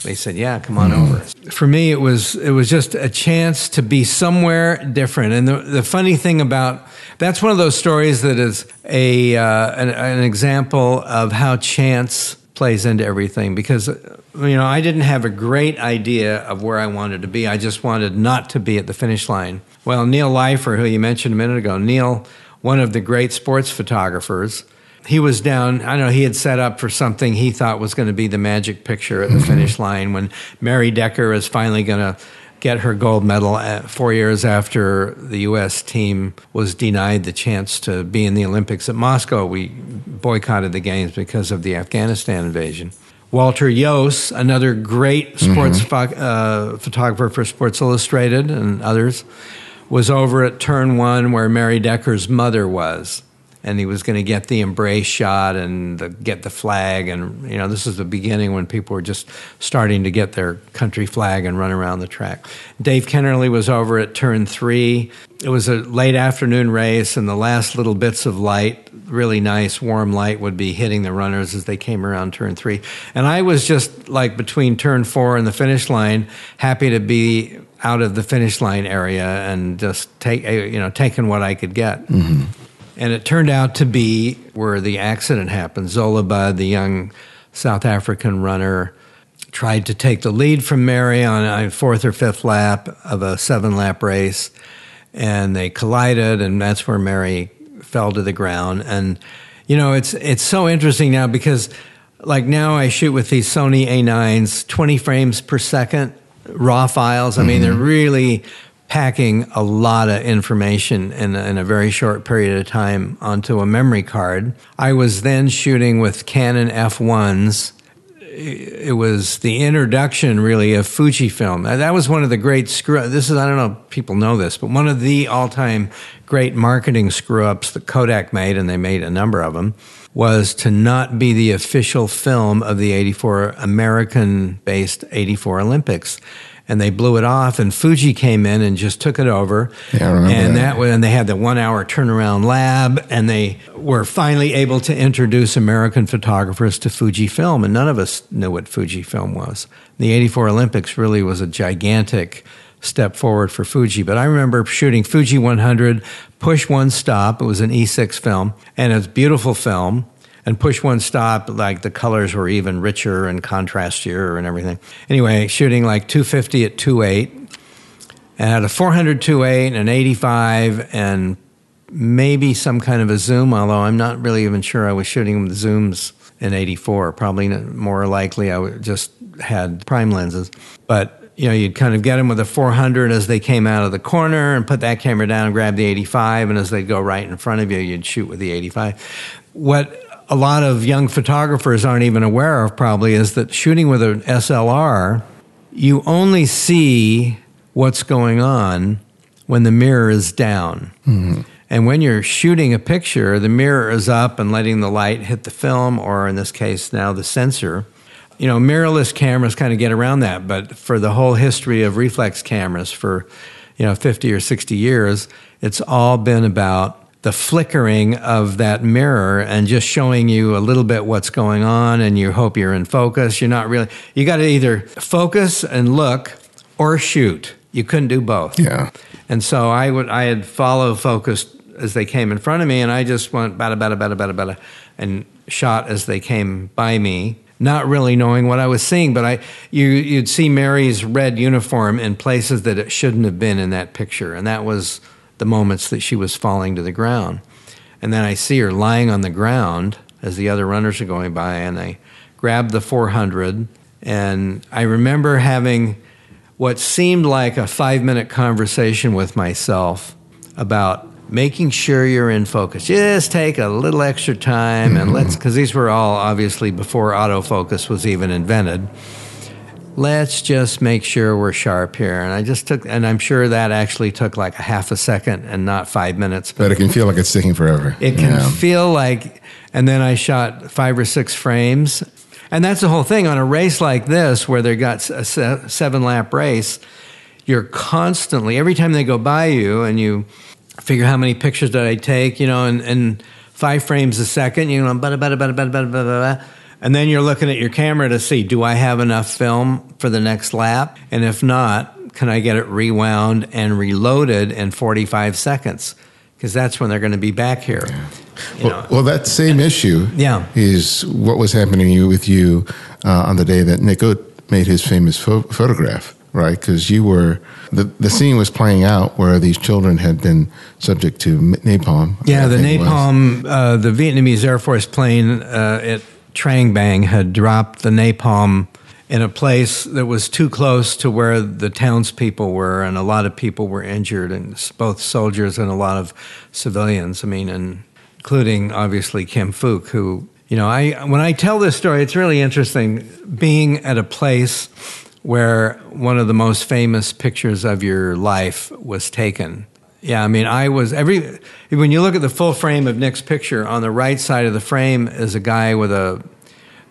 they said, yeah, come on over. For me, it was just a chance to be somewhere different. And the funny thing about, that's one of those stories that is an example of how chance plays into everything. Because, I didn't have a great idea of where I wanted to be. I just wanted not to be at the finish line. Well, Neil Leifer, who you mentioned a minute ago, Neil, one of the great sports photographers, he was down, I don't know, he had set up for something he thought was going to be the magic picture at the finish line when Mary Decker is finally going to get her gold medal 4 years after the U.S. team was denied the chance to be in the Olympics at Moscow. We boycotted the games because of the Afghanistan invasion. Walter Yost, another great sports photographer for Sports Illustrated and others, was over at turn 1 where Mary Decker's mother was. And he was going to get the embrace shot and get the flag. And, you know, this is the beginning when people were just starting to get their country flag and run around the track. Dave Kennerly was over at turn 3. It was a late afternoon race, and the last little bits of light, really nice warm light, would be hitting the runners as they came around turn 3. And I was just like between turn 4 and the finish line, happy to be out of the finish line area and just taking what I could get. Mm-hmm. And it turned out to be where the accident happened. Zolabud, the young South African runner, tried to take the lead from Mary on a 4th or 5th lap of a 7-lap race, and they collided, and that's where Mary fell to the ground. And, you know, it's so interesting now because, like, now I shoot with these Sony A9s, 20 frames per second, raw files. I mean, they're really packing a lot of information in a very short period of time onto a memory card. I was then shooting with Canon F1s. It was the introduction, really, of Fujifilm. That was one of the great this is, I don't know if people know this, but one of the all-time great marketing screw-ups that Kodak made, and they made a number of them, was to not be the official film of the American-based 84 Olympics. And they blew it off, and Fuji came in and just took it over. Yeah, I remember that. And they had the 1-hour turnaround lab, and they were finally able to introduce American photographers to Fujifilm, and none of us knew what Fujifilm was. The 84 Olympics really was a gigantic step forward for Fuji. But I remember shooting Fuji 100, Push One Stop. It was an E6 film, and it's a beautiful film. And Push One Stop, like the colors were even richer and contrastier and everything. Anyway, shooting like 250 at 2.8, and had a 400 2.8 and an 85 and maybe some kind of a zoom, although I'm not really even sure I was shooting with zooms in 84. Probably more likely I just had prime lenses. But, you know, you'd kind of get them with a 400 as they came out of the corner and put that camera down and grab the 85, and as they'd go right in front of you, you'd shoot with the 85. What a lot of young photographers aren't even aware of probably is that shooting with an SLR, you only see what's going on when the mirror is down. Mm-hmm. And when you're shooting a picture, the mirror is up and letting the light hit the film, or in this case now the sensor. You know, mirrorless cameras kind of get around that, but for the whole history of reflex cameras for, 50 or 60 years, it's all been about the flickering of that mirror and just showing you a little bit what's going on, and you hope you're in focus. You're not really, you got to either focus and look or shoot. You couldn't do both. Yeah. And so I had follow focused as they came in front of me, and I just went bada, bada, bada, bada, bada, and shot as they came by me, not really knowing what I was seeing. But you'd see Mary's red uniform in places that it shouldn't have been in that picture, and that was the moments that she was falling to the ground. And then I see her lying on the ground as the other runners are going by, and I grabbed the 400, and I remember having what seemed like a 5-minute conversation with myself about making sure you're in focus. Just take a little extra time, and because these were all obviously before autofocus was even invented. Let's just make sure we're sharp here. And I just took, and I'm sure that actually took like a half a second and not 5 minutes. But it can feel like it's taking forever. It can feel like, and then I shot 5 or 6 frames. And that's the whole thing. On a race like this, where they got a 7-lap race, you're constantly, every time they go by you and you figure how many pictures did I take, and 5 frames a second, and then you're looking at your camera to see, do I have enough film for the next lap? And if not, can I get it rewound and reloaded in 45 seconds? Because that's when they're going to be back here. Yeah. Well, that same issue is what was happening with you on the day that Nick Ut made his famous photograph, right? Because you were, the scene was playing out where these children had been subject to napalm. Yeah, the napalm, the Vietnamese Air Force plane at Trang Bang had dropped the napalm in a place that was too close to where the townspeople were, and a lot of people were injured, and both soldiers and a lot of civilians. I mean, and including obviously Kim Phuc, who You know, when I tell this story, it's really interesting being at a place where one of the most famous pictures of your life was taken. Yeah, I mean, when you look at the full frame of Nick's picture, on the right side of the frame is a guy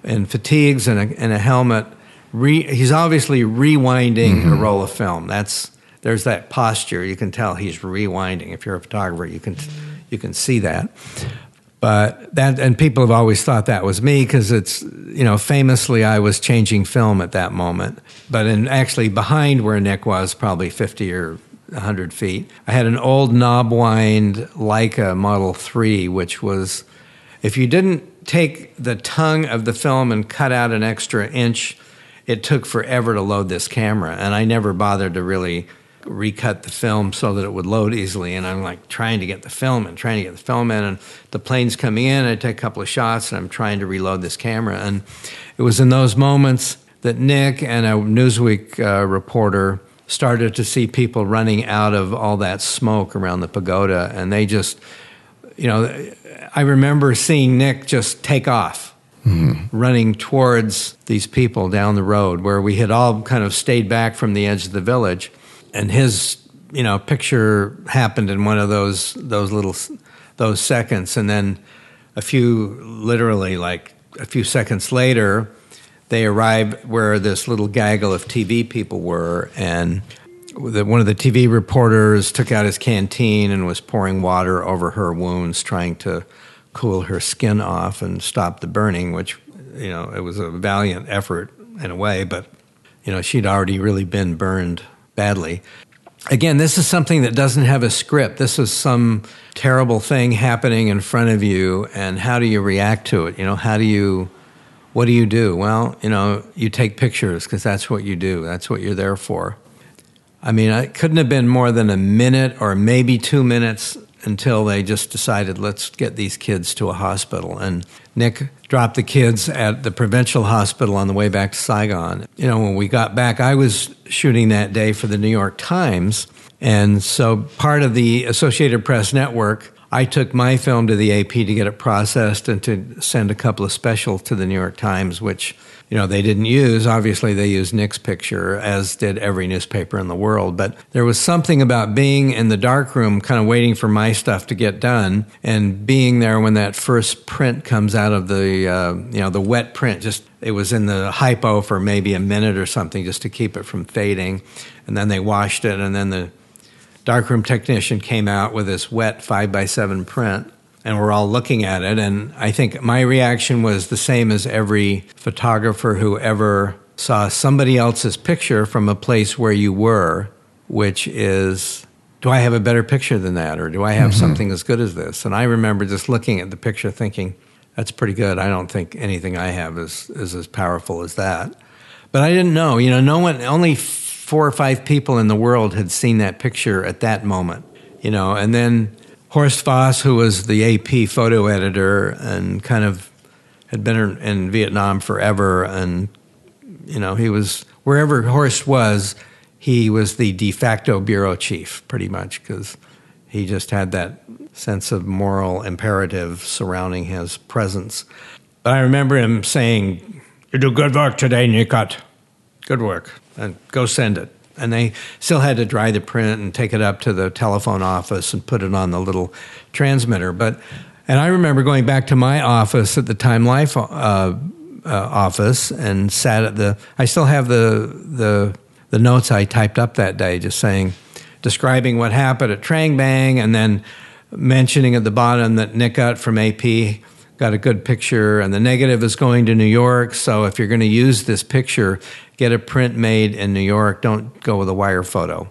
in fatigues and a helmet. He's obviously rewinding a roll of film. There's that posture. You can tell he's rewinding. If you're a photographer, you can see that. And people have always thought that was me because it's, you know, famously I was changing film at that moment. But actually behind where Nick was, probably 50 or 100 feet, I had an old knob-wind Leica Model 3, which was, if you didn't take the tongue of the film and cut out an extra inch, it took forever to load this camera. And I never bothered to really recut the film so that it would load easily, and I'm like trying to get the film in, and the plane's coming in, I take a couple of shots, and I'm trying to reload this camera. And it was in those moments that Nick and a Newsweek reporter started to see people running out of all that smoke around the pagoda, and they just, you know, I remember seeing Nick just take off, running towards these people down the road where we had all kind of stayed back from the edge of the village. And his, you know, picture happened in one of those seconds, and then a few seconds later, they arrived where this little gaggle of TV people were, and one of the TV reporters took out his canteen and was pouring water over her wounds, trying to cool her skin off and stop the burning, which, you know, it was a valiant effort in a way, but, you know, she'd already really been burned badly. Again, this is something that doesn't have a script. This is some terrible thing happening in front of you, and how do you react to it? You know, what do you do? Well, you know, you take pictures because that's what you do. That's what you're there for. I mean, it couldn't have been more than a minute or maybe 2 minutes until they just decided, let's get these kids to a hospital. And Nick dropped the kids at the provincial hospital on the way back to Saigon. You know, when we got back, I was shooting that day for the New York Times. And so part of the Associated Press network, I took my film to the AP to get it processed and to send a couple of specials to the New York Times, which, you know, they didn't use. Obviously, they used Nick's picture, as did every newspaper in the world. But there was something about being in the darkroom, kind of waiting for my stuff to get done, and being there when that first print comes out of the wet print. Just, it was in the hypo for maybe a minute or something just to keep it from fading. And then they washed it, and then the darkroom technician came out with this wet 5x7 print. And we're all looking at it, and I think my reaction was the same as every photographer who ever saw somebody else's picture from a place where you were, which is, do I have a better picture than that, or do I have something as good as this? And I remember just looking at the picture thinking, that's pretty good. I don't think anything I have is as powerful as that. But I didn't know. You know, only 4 or 5 people in the world had seen that picture at that moment, you know, and then Horst Voss, who was the AP photo editor and kind of had been in Vietnam forever, and, you know, he was, wherever Horst was, he was the de facto bureau chief, pretty much, because he just had that sense of moral imperative surrounding his presence. But I remember him saying, "You do good work today, Nikat. Good work, and go send it." And they still had to dry the print and take it up to the telephone office and put it on the little transmitter. And I remember going back to my office at the Time Life office and sat at I still have the notes I typed up that day, just describing what happened at Trang Bang, and then mentioning at the bottom that Nick Ut from AP got a good picture, and the negative is going to New York. So if you're going to use this picture, get a print made in New York. Don't go with a wire photo.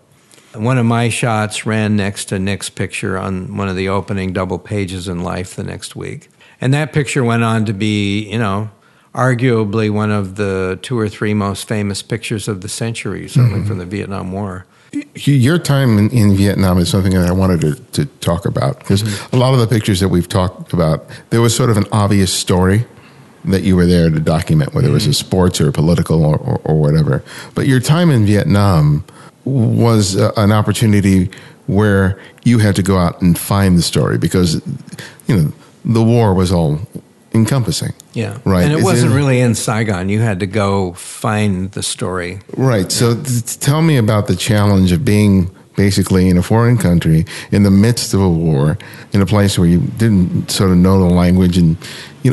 And one of my shots ran next to Nick's picture on one of the opening double pages in Life the next week. And that picture went on to be, you know, arguably one of the 2 or 3 most famous pictures of the century, certainly from the Vietnam War. Your time in Vietnam is something that I wanted to talk about, because a lot of the pictures that we've talked about, there was sort of an obvious story that you were there to document, whether it was a sports or political or whatever. But your time in Vietnam was an opportunity where you had to go out and find the story, because, you know, the war was all encompassing. Yeah. Right. And it wasn't really in Saigon. You had to go find the story. Right. So tell me about the challenge of being basically in a foreign country in the midst of a war, in a place where you didn't sort of know the language and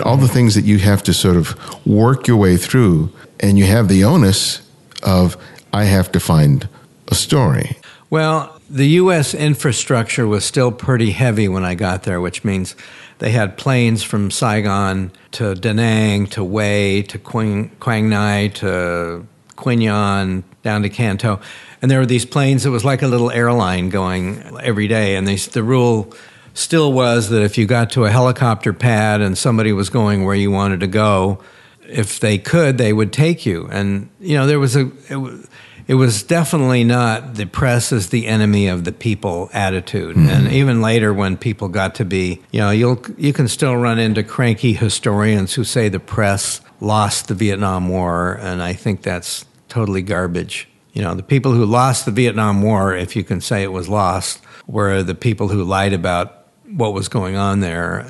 all the things that you have to sort of work your way through, and you have the onus of, I have to find a story. Well, the U.S. infrastructure was still pretty heavy when I got there, which means they had planes from Saigon to Da Nang to Hue to Quang Ngai to Quy Nhon down to Can Tho. And there were these planes that was like a little airline going every day. And the rule still was that if you got to a helicopter pad and somebody was going where you wanted to go, if they could, they would take you. And, there was it was definitely not the press is the enemy of the people attitude. Mm-hmm. And even later when people got to be, you can still run into cranky historians who say the press lost the Vietnam War, and I think that's totally garbage. The people who lost the Vietnam War, if you can say it was lost, were the people who lied about what was going on there,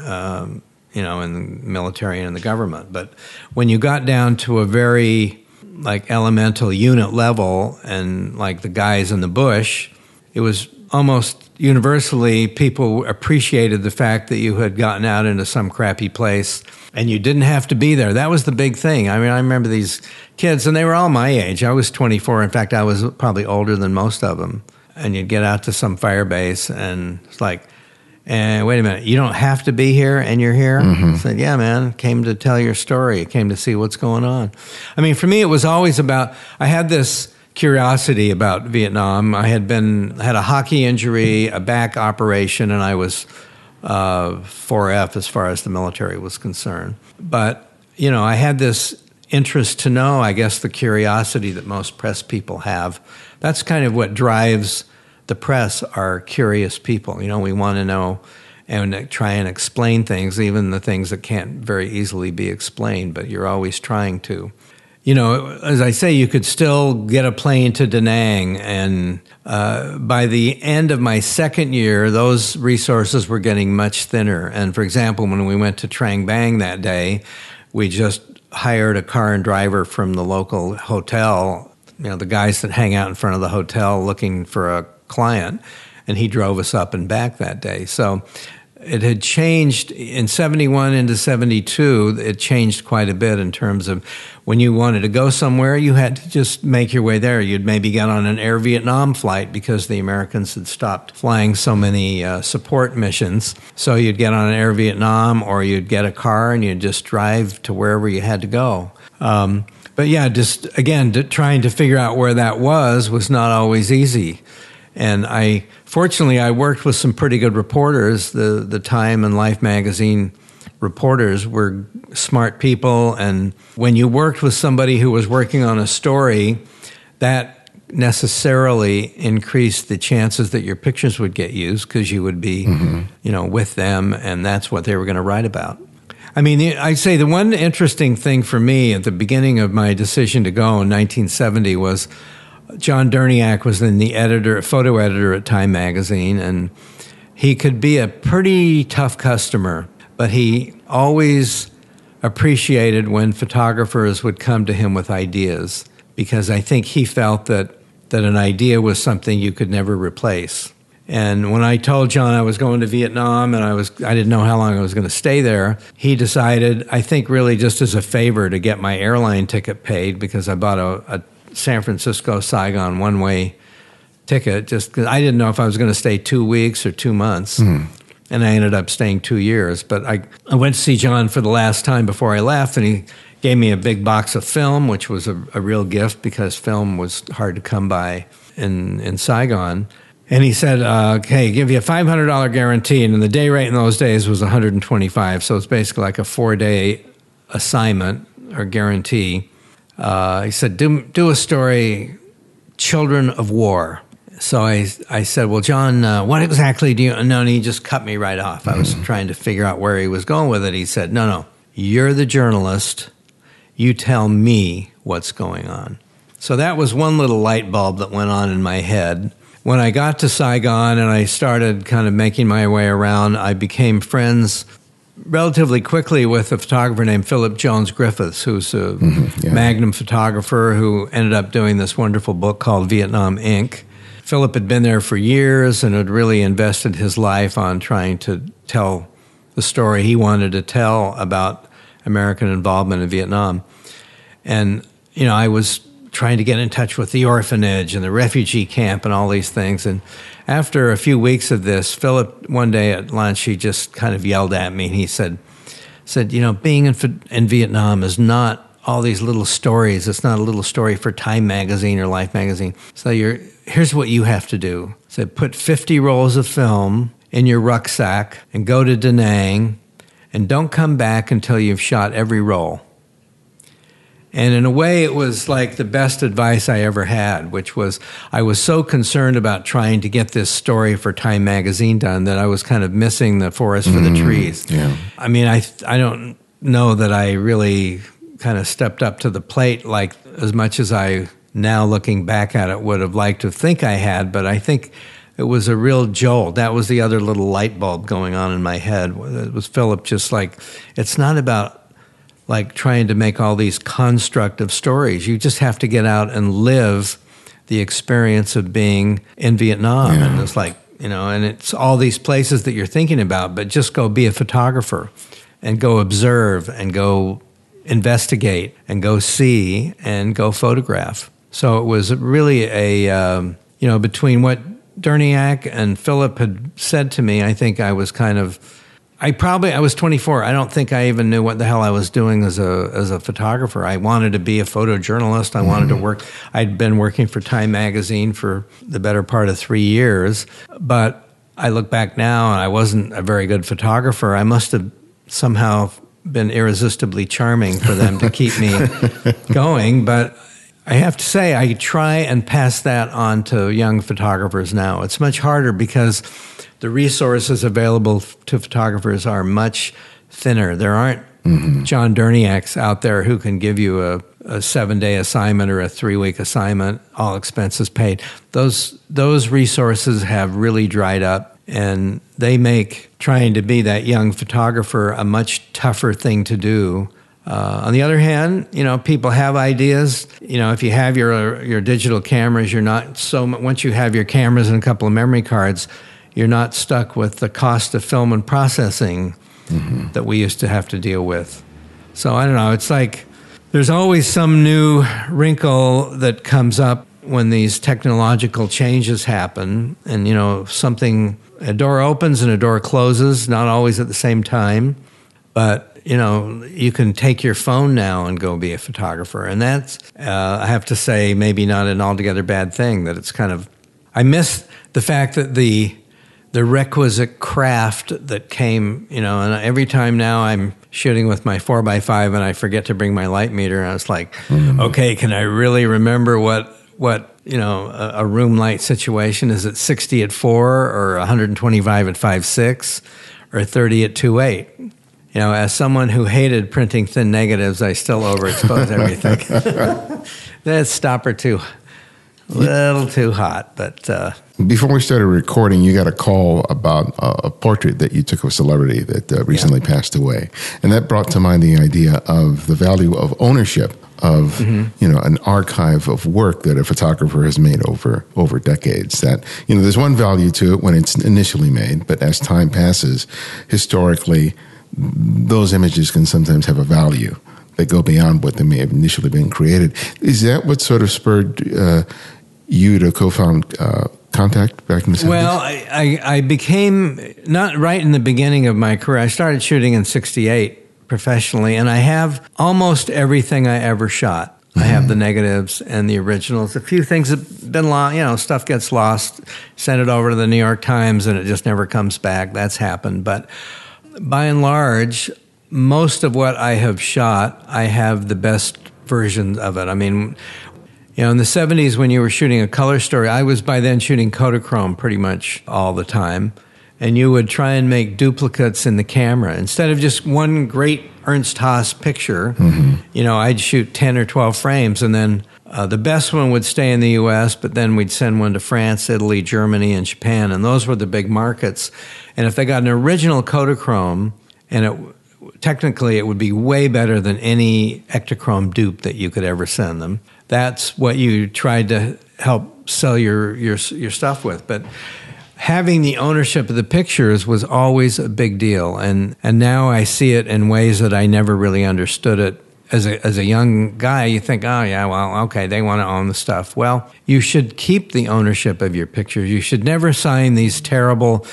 in the military and in the government. But when you got down to a very elemental unit level and like the guys in the bush, it was almost universally people appreciated the fact that you had gotten out into some crappy place and you didn't have to be there. That was the big thing. I mean, I remember these kids, and they were all my age. I was 24. In fact, I was probably older than most of them. And you'd get out to some fire base, and it's like, wait a minute, you don't have to be here, and you're here? Mm-hmm. I said, yeah, man, came to tell your story. Came to see what's going on. I mean, for me, it was always about, I had this curiosity about Vietnam. I had a hockey injury, a back operation, and I was 4F as far as the military was concerned. But, I had this interest to know, I guess, the curiosity that most press people have. That's kind of what drives the press, are curious people. We want to know and try and explain things, even the things that can't very easily be explained, but you're always trying to. As I say, you could still get a plane to Da Nang, and by the end of my second year, those resources were getting much thinner. And for example, when we went to Trang Bang that day, we just hired a car and driver from the local hotel, the guys that hang out in front of the hotel looking for a client, and he drove us up and back that day. So it had changed in 71 into 72. It changed quite a bit in terms of when you wanted to go somewhere, you had to just make your way there. You'd maybe get on an Air Vietnam flight because the Americans had stopped flying so many support missions. So you'd get on an Air Vietnam, or you'd get a car and you'd just drive to wherever you had to go. But yeah, just again, trying to figure out where that was not always easy. And fortunately, I worked with some pretty good reporters. The Time and Life magazine reporters were smart people. And when you worked with somebody who was working on a story, that necessarily increased the chances that your pictures would get used, because you would be, with them, and that's what they were going to write about. I mean, I'd say the one interesting thing for me at the beginning of my decision to go in 1970 was John Derniak was the photo editor at Time magazine, and he could be a pretty tough customer, but he always appreciated when photographers would come to him with ideas, because I think he felt that an idea was something you could never replace. And when I told John I was going to Vietnam and I didn't know how long I was going to stay there, he decided, I think really just as a favor, to get my airline ticket paid, because I bought a San Francisco, Saigon one-way ticket, just because I didn't know if I was going to stay 2 weeks or 2 months. And I ended up staying 2 years. But I went to see John for the last time before I left, and he gave me a big box of film, which was a real gift, because film was hard to come by in Saigon. And he said, okay, give you a $500 guarantee. And the day rate in those days was $125. So it's basically like a 4-day assignment or guarantee. He said, do a story, Children of War. So I said, well, John, what exactly do you... No, and he just cut me right off. I was trying to figure out where he was going with it. He said, no, you're the journalist. You tell me what's going on. So that was one little light bulb that went on in my head. When I got to Saigon and I started kind of making my way around, I became friends relatively quickly with a photographer named Philip Jones Griffiths, who's a Magnum photographer who ended up doing this wonderful book called Vietnam Inc. Philip had been there for years and had really invested his life on trying to tell the story he wanted to tell about American involvement in Vietnam. And, I was trying to get in touch with the orphanage and the refugee camp and all these things. And after a few weeks of this, Philip, one day at lunch, he just kind of yelled at me. And he said, being in Vietnam is not all these little stories. It's not a little story for Time magazine or Life magazine. So here's what you have to do. He said, put 50 rolls of film in your rucksack and go to Da Nang and don't come back until you've shot every roll. And in a way, it was like the best advice I ever had, which was I was so concerned about trying to get this story for Time magazine done that I was kind of missing the forest for the trees. Yeah. I mean, I don't know that I really kind of stepped up to the plate like as much as I now looking back at it would have liked to think I had, but I think it was a real jolt. That was the other little light bulb going on in my head. It was Philip just like, it's not about like trying to make all these constructive stories. You just have to get out and live the experience of being in Vietnam. Yeah. And it's like, and it's all these places that you're thinking about, but just go be a photographer and go observe and go investigate and go see and go photograph. So it was really between what Derniak and Philip had said to me, I think I was I was 24. I don't think I even knew what the hell I was doing as a photographer. I wanted to be a photojournalist. I wanted to work. I'd been working for Time magazine for the better part of 3 years. But I look back now and I wasn't a very good photographer. I must have somehow been irresistibly charming for them to keep me going. But I have to say, I try and pass that on to young photographers now. It's much harder because the resources available to photographers are much thinner. There aren't John Derniaks out there who can give you a 7-day assignment or a 3-week assignment, all expenses paid. Those resources have really dried up, and they make trying to be that young photographer a much tougher thing to do. On the other hand, people have ideas. If you have your digital cameras, you're not once you have your cameras and a couple of memory cards, you're not stuck with the cost of film and processing that we used to have to deal with. So I don't know. It's like there's always some new wrinkle that comes up when these technological changes happen. And, a door opens and a door closes, not always at the same time. But, you can take your phone now and go be a photographer. And that's, I have to say, maybe not an altogether bad thing, that it's kind of, I miss the fact that the requisite craft that came, and every time now I'm shooting with my 4x5 and I forget to bring my light meter, and I was like, okay, can I really remember what a room light situation is? It 60 at 4 or 125 at 5.6 or 30 at 2.8? As someone who hated printing thin negatives, I still overexpose everything. That's stopper too. A little too hot, but... Before we started recording, you got a call about a portrait that you took of a celebrity that recently passed away. And that brought to mind the idea of the value of ownership of, an archive of work that a photographer has made over decades. That, there's one value to it when it's initially made, but as time passes, historically, those images can sometimes have a value that go beyond what they may have initially been created. Is that what sort of spurred you to co-found Contact back in the 70s? Well, I became, not right in the beginning of my career. I started shooting in 1968 professionally, and I have almost everything I ever shot. I have the negatives and the originals. A few things have been lost, stuff gets lost, send it over to the New York Times, and it just never comes back. That's happened. But by and large, most of what I have shot, I have the best version of it. I mean, in the 70s when you were shooting a color story, I was by then shooting Kodachrome pretty much all the time. And you would try and make duplicates in the camera. Instead of just one great Ernst Haas picture, I'd shoot 10 or 12 frames. And then the best one would stay in the U.S., but then we'd send one to France, Italy, Germany, and Japan. And those were the big markets. And if they got an original Kodachrome And technically, it would be way better than any Ektachrome dupe that you could ever send them. That's what you tried to help sell your stuff with. But having the ownership of the pictures was always a big deal. And now I see it in ways that I never really understood it. As a young guy, you think, oh, yeah, well, okay, they want to own the stuff. Well, you should keep the ownership of your pictures. You should never sign these terrible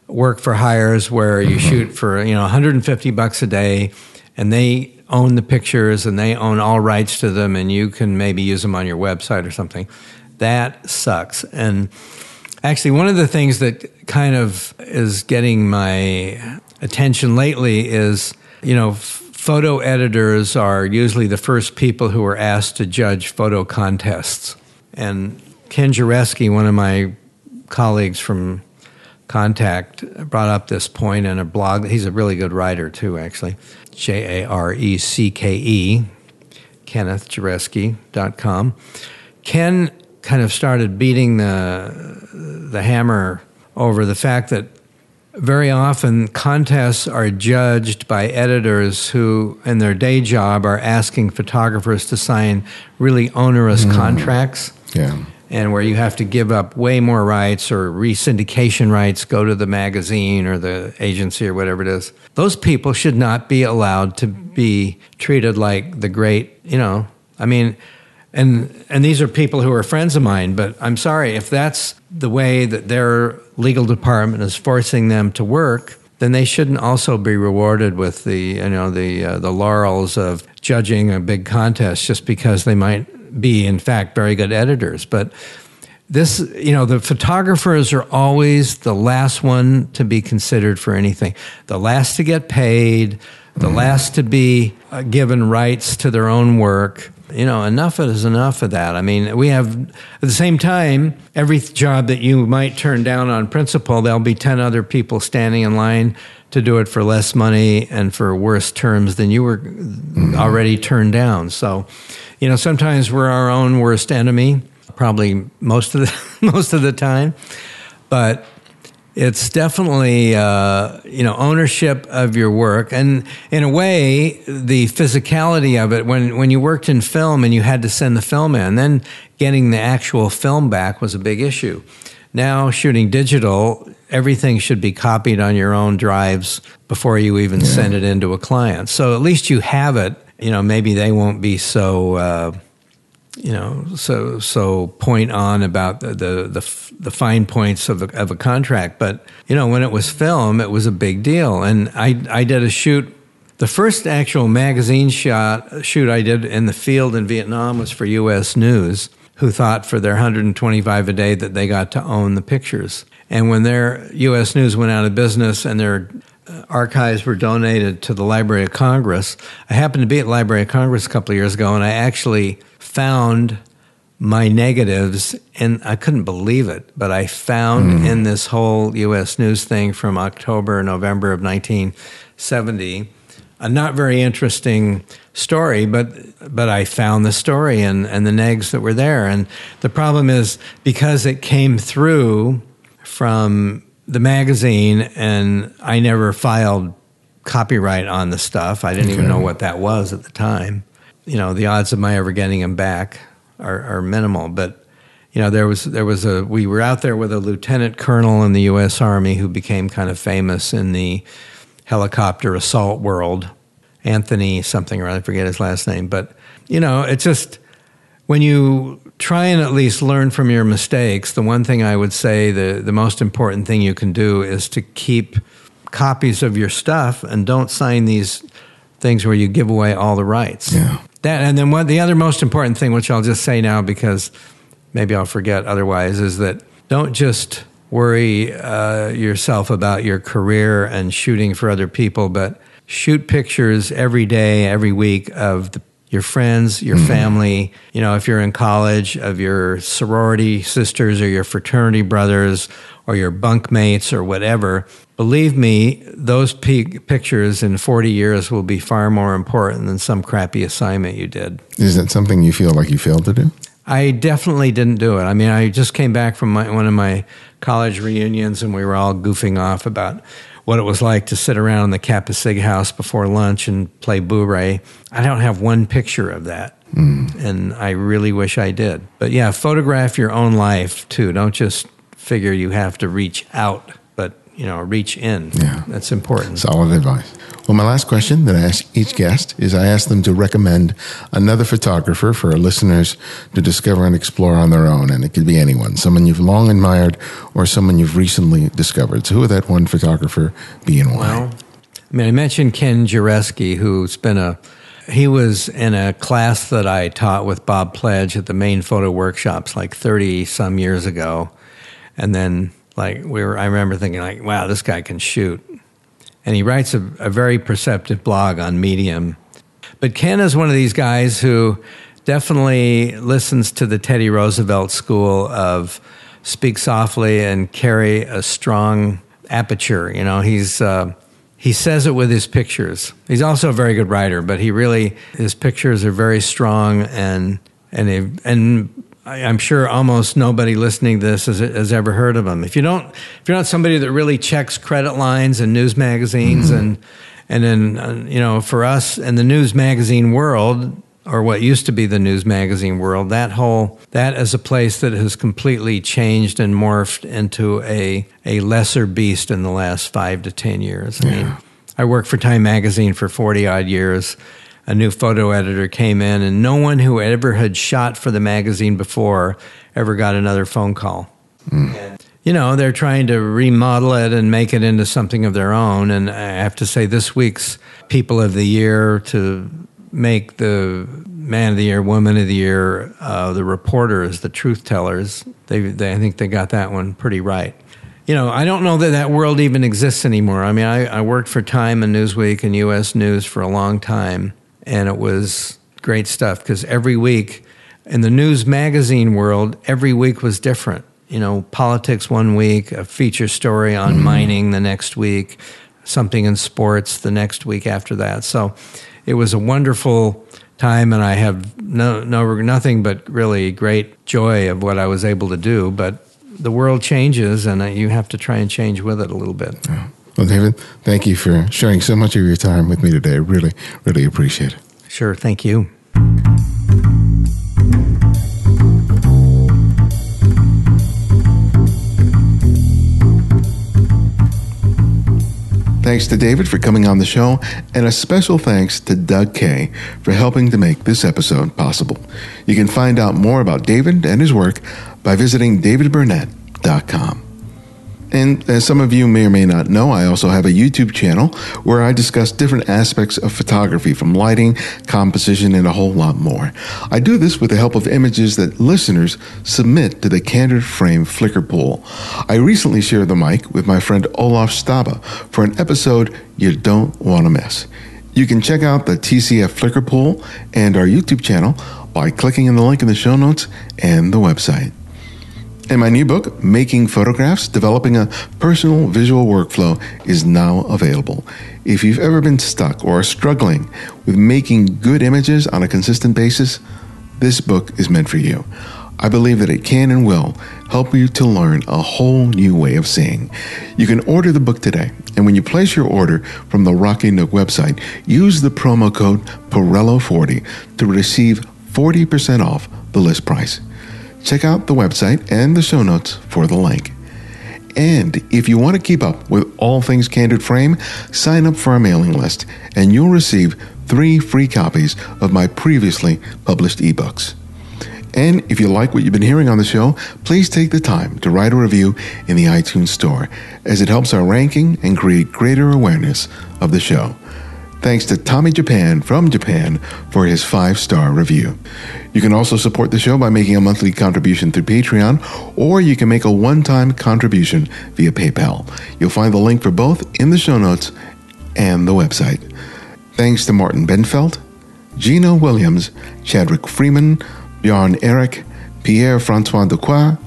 work for hires where you shoot for, $150 a day, and they own the pictures and they own all rights to them, and you can maybe use them on your website or something. That sucks. And actually, one of the things that kind of is getting my attention lately is, photo editors are usually the first people who are asked to judge photo contests. And Ken Jareski, one of my colleagues from Contact, brought up this point in a blog. He's a really good writer, too, actually. Jarecke, KennethJareski.com. Ken kind of started beating the hammer over the fact that very often contests are judged by editors who, in their day job, are asking photographers to sign really onerous contracts. Yeah. And where you have to give up way more rights or re-syndication rights, go to the magazine or the agency or whatever it is. Those people should not be allowed to be treated like the great, and these are people who are friends of mine, but I'm sorry, if that's the way that their legal department is forcing them to work, then they shouldn't also be rewarded with the laurels of judging a big contest just because they might be, in fact, very good editors. But this, the photographers are always the last one to be considered for anything. The last to get paid, the last to be given rights to their own work. Enough is enough of that. I mean, we have, at the same time, every job that you might turn down on principle, there'll be 10 other people standing in line to do it for less money and for worse terms than you were already turned down. So, sometimes we're our own worst enemy, probably most of the time. But it's definitely, ownership of your work. And in a way, the physicality of it, when you worked in film and you had to send the film in, then getting the actual film back was a big issue. Now, shooting digital, everything should be copied on your own drives before you even send it into a client. So at least you have it. Maybe they won't be so... so point on about the fine points of a contract. But, when it was film, it was a big deal. And I did a shoot. The first actual magazine shoot I did in the field in Vietnam was for U.S. News, who thought for their $125 a day that they got to own the pictures. And when their U.S. News went out of business and their archives were donated to the Library of Congress, I happened to be at the Library of Congress a couple of years ago, and I actually found my negatives, and I couldn't believe it, but I found in this whole U.S. News thing from October, November of 1970, a not very interesting story, but I found the story and the negs that were there. And the problem is, because it came through from the magazine and I never filed copyright on the stuff, I didn't even know what that was at the time. The odds of my ever getting him back are minimal. But, we were out there with a lieutenant colonel in the U.S. Army who became kind of famous in the helicopter assault world, Anthony something or other, I forget his last name. But, it's just, when you try and at least learn from your mistakes, the one thing I would say, the most important thing you can do is to keep copies of your stuff and don't sign these things where you give away all the rights. Yeah. And then the other most important thing, which I'll just say now because maybe I'll forget otherwise, is that don't just worry yourself about your career and shooting for other people, but shoot pictures every day, every week of your friends, your family, if you're in college, of your sorority sisters or your fraternity brothers or your bunkmates or whatever. Believe me, those pictures in 40 years will be far more important than some crappy assignment you did. Is that something you feel like you failed to do? I definitely didn't do it. I mean, I just came back from one of my college reunions and we were all goofing off about what it was like to sit around in the Kappa Sig house before lunch and play Boo-Ray. I don't have one picture of that, and I really wish I did. But yeah, photograph your own life too. Don't just figure you have to reach out, but reach in. Yeah. That's important. Solid advice. Well, my last question that I ask each guest is I ask them to recommend another photographer for our listeners to discover and explore on their own. And it could be anyone, someone you've long admired or someone you've recently discovered. So who would that one photographer be and why? Well, I mentioned Ken Jareski, he was in a class that I taught with Bob Pledge at the Maine Photo Workshops like 30 some years ago. And then I remember thinking wow, this guy can shoot. And he writes a very perceptive blog on Medium. But Ken is one of these guys who definitely listens to the Teddy Roosevelt school of speak softly and carry a strong aperture. He says it with his pictures. He's also a very good writer, but his pictures are very strong, and I'm sure almost nobody listening to this has ever heard of him. If you're not somebody that really checks credit lines and news magazines, and then for us in the news magazine world, or what used to be the news magazine world, that is a place that has completely changed and morphed into a lesser beast in the last 5 to 10 years. I mean, I worked for Time magazine for 40 odd years. A new photo editor came in, and no one who ever had shot for the magazine before ever got another phone call. And, they're trying to remodel it and make it into something of their own. And I have to say, this week's People of the Year, to make the Man of the Year, Woman of the Year, the reporters, the truth tellers, I think they got that one pretty right. I don't know that world even exists anymore. I mean, I worked for Time and Newsweek and U.S. News for a long time. And it was great stuff because every week in the news magazine world, every week was different. Politics one week, a feature story on mining the next week, something in sports the next week after that. So it was a wonderful time, and I have nothing but really great joy of what I was able to do. But the world changes, and you have to try and change with it a little bit. Yeah. Well, David, thank you for sharing so much of your time with me today. Really, really appreciate it. Sure. Thank you. Thanks to David for coming on the show, and a special thanks to Doug Kay for helping to make this episode possible. You can find out more about David and his work by visiting davidburnett.com. And as some of you may or may not know, I also have a YouTube channel where I discuss different aspects of photography, from lighting, composition, and a whole lot more. I do this with the help of images that listeners submit to the Candid Frame Flickr pool. I recently shared the mic with my friend Olaf Staba for an episode you don't want to miss. You can check out the TCF Flickr pool and our YouTube channel by clicking on the link in the show notes and the website. And my new book, Making Photographs, Developing a Personal Visual Workflow, is now available. If you've ever been stuck or are struggling with making good images on a consistent basis, this book is meant for you. I believe that it can and will help you to learn a whole new way of seeing. You can order the book today, and when you place your order from the Rocky Nook website, use the promo code Pirello40 to receive 40% off the list price. Check out the website and the show notes for the link. And if you want to keep up with all things Candid Frame, sign up for our mailing list, and you'll receive 3 free copies of my previously published ebooks. And if you like what you've been hearing on the show, please take the time to write a review in the iTunes Store, as it helps our ranking and create greater awareness of the show. Thanks to Tommy Japan from Japan for his 5-star review. You can also support the show by making a monthly contribution through Patreon, or you can make a one-time contribution via PayPal. You'll find the link for both in the show notes and the website. Thanks to Martin Benfeld, Gino Williams, Chadwick Freeman, Bjarne Erik, Pierre-Francois Ducois,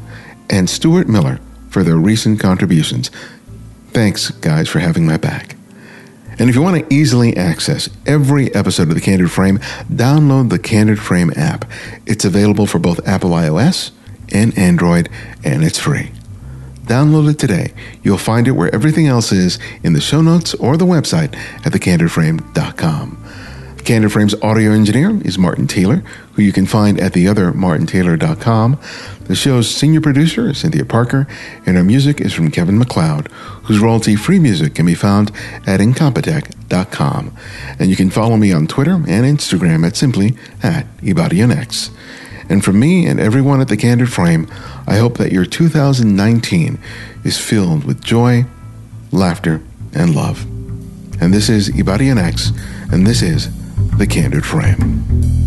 and Stuart Miller for their recent contributions. Thanks, guys, for having my back. And if you want to easily access every episode of The Candid Frame, download the Candid Frame app. It's available for both Apple iOS and Android, and it's free. Download it today. You'll find it where everything else is in the show notes or the website at thecandidframe.com. The Candid Frame's audio engineer is Martin Taylor, who you can find at theothermartintaylor.com. The show's senior producer is Cynthia Parker, and our music is from Kevin MacLeod, whose royalty-free music can be found at incompetech.com. And you can follow me on Twitter and Instagram at simply @IbadianX. And from me and everyone at The Candid Frame, I hope that your 2019 is filled with joy, laughter, and love. And this is Ibadian X, and this is The Candid Frame.